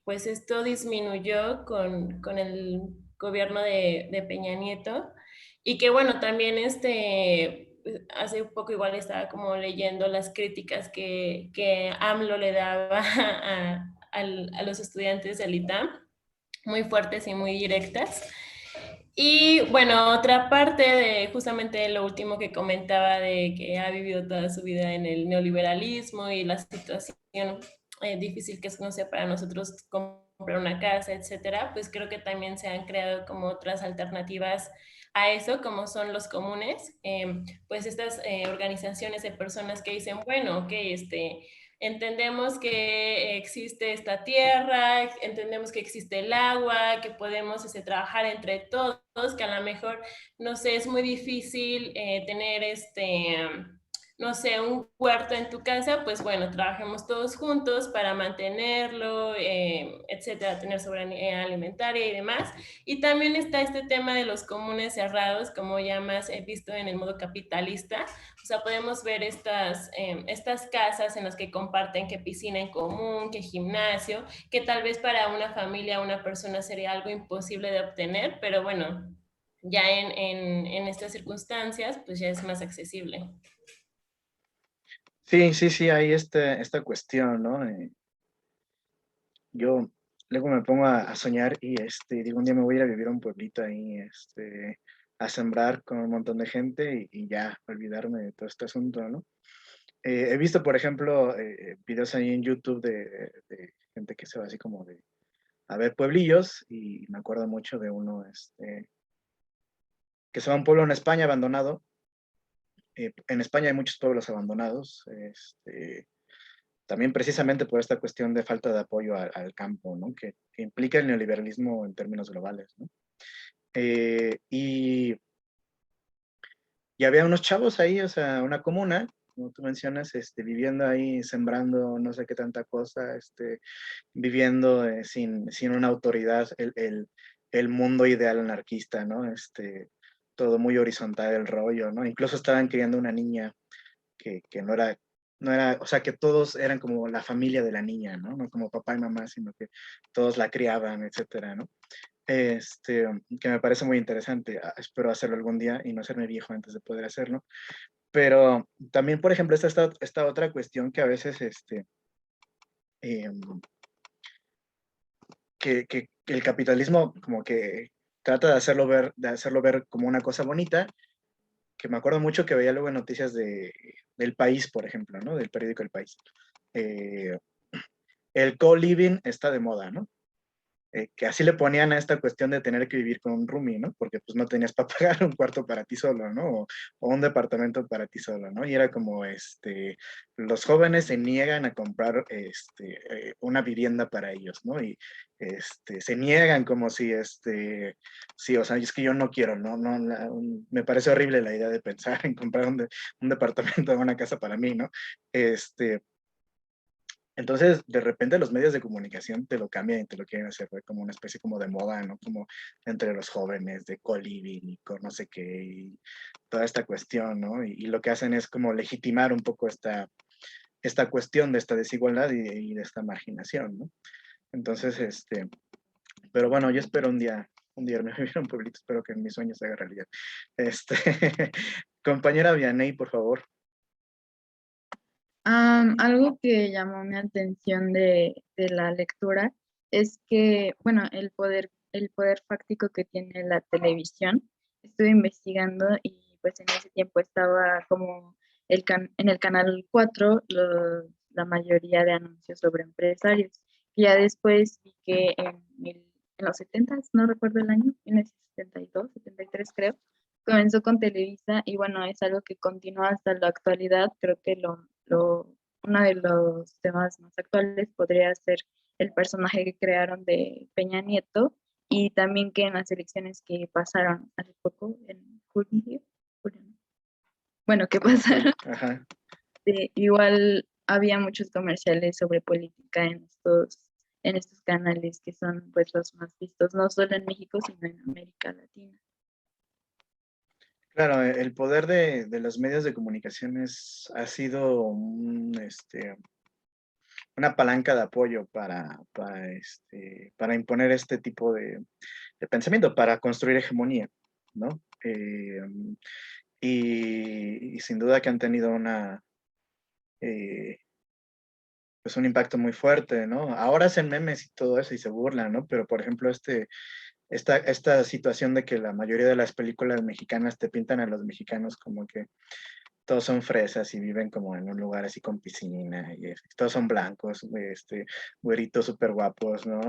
pues esto disminuyó con el gobierno de Peña Nieto. Y que bueno, también hace un poco igual estaba como leyendo las críticas que AMLO le daba a los estudiantes del ITAM, muy fuertes y muy directas. Y bueno, otra parte de justamente lo último que comentaba de que ha vivido toda su vida en el neoliberalismo y la situación difícil que es, no sé, para nosotros comprar una casa, etcétera, pues creo que también se han creado como otras alternativas a eso, como son los comunes, pues estas organizaciones de personas que dicen, bueno, ok, entendemos que existe esta tierra, entendemos que existe el agua, que podemos trabajar entre todos, que a lo mejor, no sé, es muy difícil tener no sé, un huerto en tu casa, pues bueno, trabajemos todos juntos para mantenerlo, etcétera, tener soberanía alimentaria y demás. Y también está este tema de los comunes cerrados, como ya más he visto en el modo capitalista. O sea, podemos ver estas casas en las que comparten que piscina en común, que gimnasio, que tal vez para una familia, una persona sería algo imposible de obtener, pero bueno, ya en estas circunstancias, pues ya es más accesible. Sí, hay esta cuestión, ¿no? Yo luego me pongo a soñar y digo, un día me voy a ir a vivir a un pueblito ahí, a sembrar con un montón de gente y ya olvidarme de todo este asunto, ¿no? He visto, por ejemplo, videos ahí en YouTube de gente que se va así como a ver pueblillos y me acuerdo mucho de uno, que se va a un pueblo en España abandonado. En España hay muchos pueblos abandonados, también precisamente por esta cuestión de falta de apoyo al campo, ¿no? Que implica el neoliberalismo en términos globales, ¿no? Y había unos chavos ahí, o sea, una comuna, como tú mencionas, viviendo ahí, sembrando no sé qué tanta cosa, viviendo sin una autoridad, el mundo ideal anarquista, ¿no? Todo muy horizontal el rollo, ¿no? Incluso estaban criando una niña que no era, o sea, que todos eran como la familia de la niña, ¿no? No como papá y mamá, sino que todos la criaban, etcétera, ¿no? Que me parece muy interesante. Espero hacerlo algún día y no hacerme viejo antes de poder hacerlo. Pero también, por ejemplo, esta otra cuestión que a veces, em, que el capitalismo como que trata de hacerlo ver como una cosa bonita, que me acuerdo mucho que veía luego en noticias del País, por ejemplo, ¿no? Del periódico El País. El co-living está de moda, ¿no? Que así le ponían a esta cuestión de tener que vivir con un roomie, ¿no? Porque pues no tenías para pagar un cuarto para ti solo, ¿no? O un departamento para ti solo, ¿no? Y era como, los jóvenes se niegan a comprar, una vivienda para ellos, ¿no? Y, se niegan como si, sí, o sea, es que yo no quiero, ¿no? Me parece horrible la idea de pensar en comprar un departamento o una casa para mí, ¿no? Entonces, de repente los medios de comunicación te lo cambian y te lo quieren hacer ver como una especie como de moda, ¿no? Como entre los jóvenes, de co-living y con no sé qué, y toda esta cuestión, ¿no? Y lo que hacen es como legitimar un poco esta cuestión de esta desigualdad y de esta marginación, ¿no? Entonces, pero bueno, yo espero un día irme a vivir a un pueblito, espero que mis sueños se hagan realidad. Compañera Vianey, por favor. Algo que llamó mi atención de la lectura es que, bueno, el poder fáctico que tiene la televisión. Estuve investigando y pues en ese tiempo estaba como en el canal 4 la mayoría de anuncios sobre empresarios Ya después vi que en los 70, no recuerdo el año, en el 72, 73 creo, comenzó con Televisa y bueno, es algo que continúa hasta la actualidad. Creo que uno de los temas más actuales podría ser el personaje que crearon de Peña Nieto y también que en las elecciones que pasaron hace poco, en julio, ¿no? Bueno, que pasaron, Ajá. igual había muchos comerciales sobre política en estos canales que son pues los más vistos, no solo en México, sino en América Latina. Claro, el poder de los medios de comunicación ha sido una palanca de apoyo para imponer este tipo de pensamiento, para construir hegemonía, ¿no? Y sin duda que han tenido pues un impacto muy fuerte, ¿no? Ahora hacen memes y todo eso y se burlan, ¿no? Pero, por ejemplo, esta situación de que la mayoría de las películas mexicanas te pintan a los mexicanos como que todos son fresas y viven como en un lugar así con piscina y todos son blancos, güeritos súper guapos, ¿no?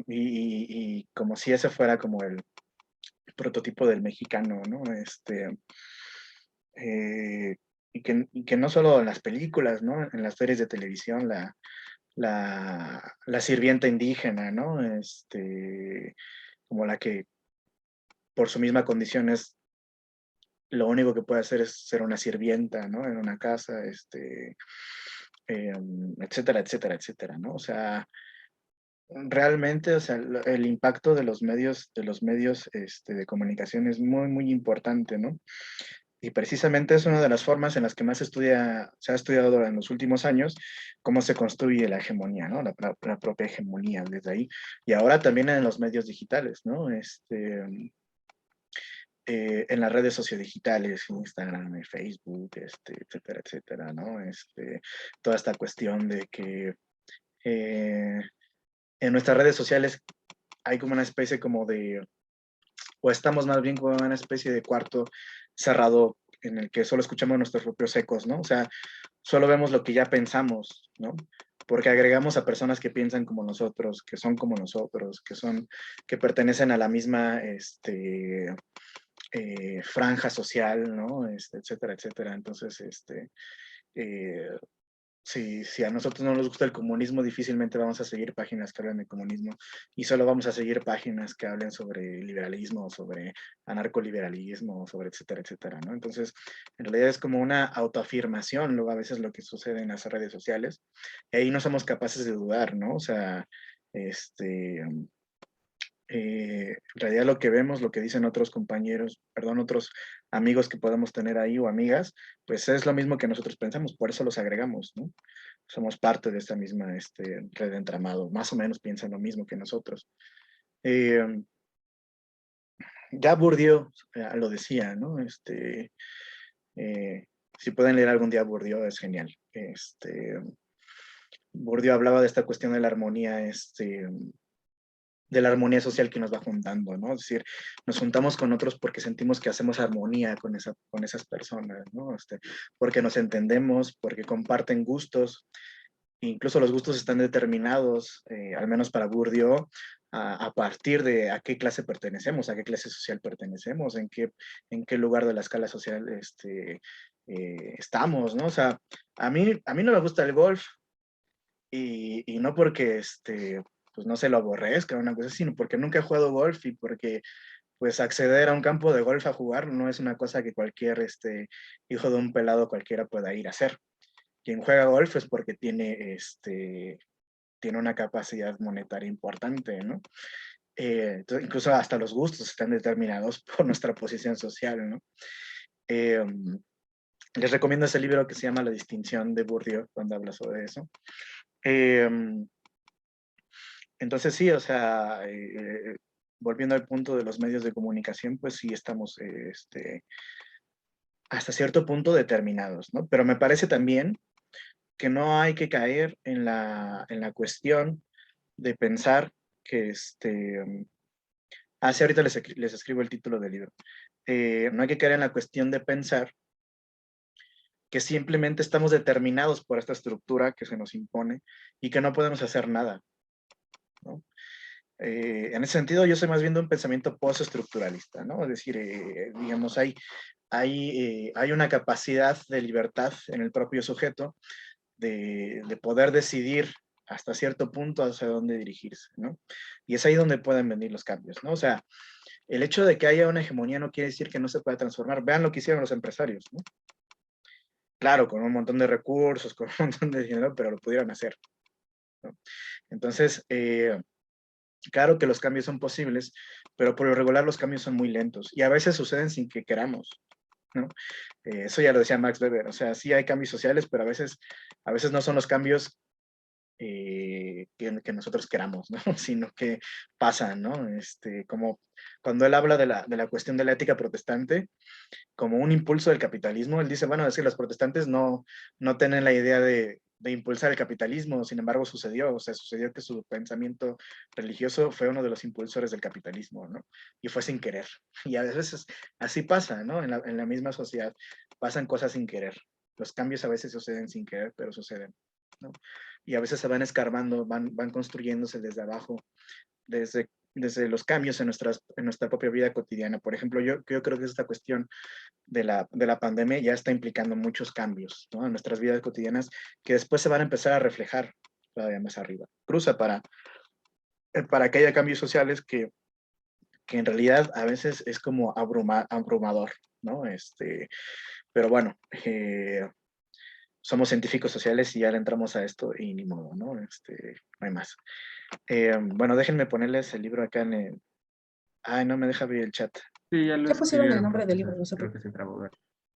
Y como si ese fuera como el prototipo del mexicano, ¿no? Y que no solo en las películas, ¿no? En las series de televisión, la sirvienta indígena, ¿no? Como la que por su misma condición es lo único que puede hacer es ser una sirvienta, ¿no? En una casa, etcétera, etcétera, etcétera, ¿no? O sea, realmente, o sea, el impacto de los medios de comunicación es muy, muy importante, ¿no? Y precisamente es una de las formas en las que más se ha estudiado en los últimos años cómo se construye la hegemonía, ¿no? La propia hegemonía desde ahí. Y ahora también en los medios digitales, ¿no? En las redes sociodigitales, Instagram, Facebook, etcétera, etcétera, ¿no? Toda esta cuestión de que en nuestras redes sociales hay como una especie como o estamos más bien como en una especie de cuarto cerrado en el que solo escuchamos nuestros propios ecos, ¿no? O sea, solo vemos lo que ya pensamos, ¿no? Porque agregamos a personas que piensan como nosotros, que son como nosotros, que pertenecen a la misma, franja social, ¿no? Etcétera, etcétera. Entonces, eh, si a nosotros no nos gusta el comunismo, difícilmente vamos a seguir páginas que hablan de comunismo y solo vamos a seguir páginas que hablen sobre liberalismo, sobre anarcoliberalismo, sobre etcétera, etcétera, ¿no? Entonces, en realidad es como una autoafirmación, luego a veces lo que sucede en las redes sociales, y ahí no somos capaces de dudar, ¿no? O sea, en realidad lo que vemos, lo que dicen otros compañeros, perdón, otros amigos que podamos tener ahí o amigas, pues es lo mismo que nosotros pensamos, por eso los agregamos, ¿no? Somos parte de esta misma red de entramado, más o menos piensan lo mismo que nosotros. Eh, ya Bourdieu lo decía, ¿no? Si pueden leer algún día Bourdieu, es genial. Bourdieu hablaba de esta cuestión de la armonía social que nos va juntando, ¿no? Es decir, nos juntamos con otros porque sentimos que hacemos armonía con esas personas, ¿no? Porque nos entendemos, porque comparten gustos, incluso los gustos están determinados, al menos para Bourdieu, a partir de a qué clase pertenecemos, a qué clase social pertenecemos, en qué lugar de la escala social estamos, ¿no? O sea, a mí no me gusta el golf, y no porque pues no se lo aborrezca una cosa, sino porque nunca he jugado golf y porque pues acceder a un campo de golf a jugar no es una cosa que cualquier hijo de un pelado cualquiera pueda ir a hacer. Quien juega golf es porque tiene una capacidad monetaria importante, ¿no? Entonces, incluso hasta los gustos están determinados por nuestra posición social, ¿no? Eh, Les recomiendo ese libro que se llama La distinción de Bourdieu, cuando habla sobre eso. Eh, Entonces sí, o sea, volviendo al punto de los medios de comunicación, pues sí estamos hasta cierto punto determinados, ¿no? Pero me parece también que no hay que caer en la cuestión de pensar que sí, ahorita les escribo el título del libro. No hay que caer en la cuestión de pensar que simplemente estamos determinados por esta estructura que se nos impone y que no podemos hacer nada, ¿no? En ese sentido, yo soy más bien de un pensamiento postestructuralista, ¿no? Es decir, digamos, hay una capacidad de libertad en el propio sujeto de poder decidir hasta cierto punto hacia dónde dirigirse, ¿no? Y es ahí donde pueden venir los cambios, ¿no? O sea, el hecho de que haya una hegemonía no quiere decir que no se pueda transformar. Vean lo que hicieron los empresarios, ¿no? Claro, con un montón de recursos, con un montón de dinero, pero lo pudieron hacer, ¿no? Entonces, claro que los cambios son posibles, pero por lo regular los cambios son muy lentos y a veces suceden sin que queramos, ¿no? Eso ya lo decía Max Weber, o sea, sí hay cambios sociales, pero a veces no son los cambios que nosotros queramos, ¿no? Sino que pasan, ¿no? Como cuando él habla de la cuestión de la ética protestante, como un impulso del capitalismo, él dice, bueno, es que los protestantes no tienen la idea de impulsar el capitalismo, sin embargo sucedió, o sea, sucedió que su pensamiento religioso fue uno de los impulsores del capitalismo, ¿no? Y fue sin querer. Y a veces así pasa, ¿no? En la misma sociedad pasan cosas sin querer. Los cambios a veces suceden sin querer, pero suceden, ¿no? Y a veces se van escarbando, van construyéndose desde abajo, desde los cambios en nuestra propia vida cotidiana. Por ejemplo, yo creo que esta cuestión de la pandemia ya está implicando muchos cambios, ¿no? En nuestras vidas cotidianas que después se van a empezar a reflejar todavía más arriba. Cruza para que haya cambios sociales que en realidad a veces es como abrumador, ¿no? Pero bueno, somos científicos sociales y ya le entramos a esto y ni modo, ¿no? No hay más. Bueno, déjenme ponerles el libro acá en el... Ay, no me deja abrir el chat. Sí, ya lo Ya pusieron el escribieron, nombre del libro, profesor. no se Creo que se trabó.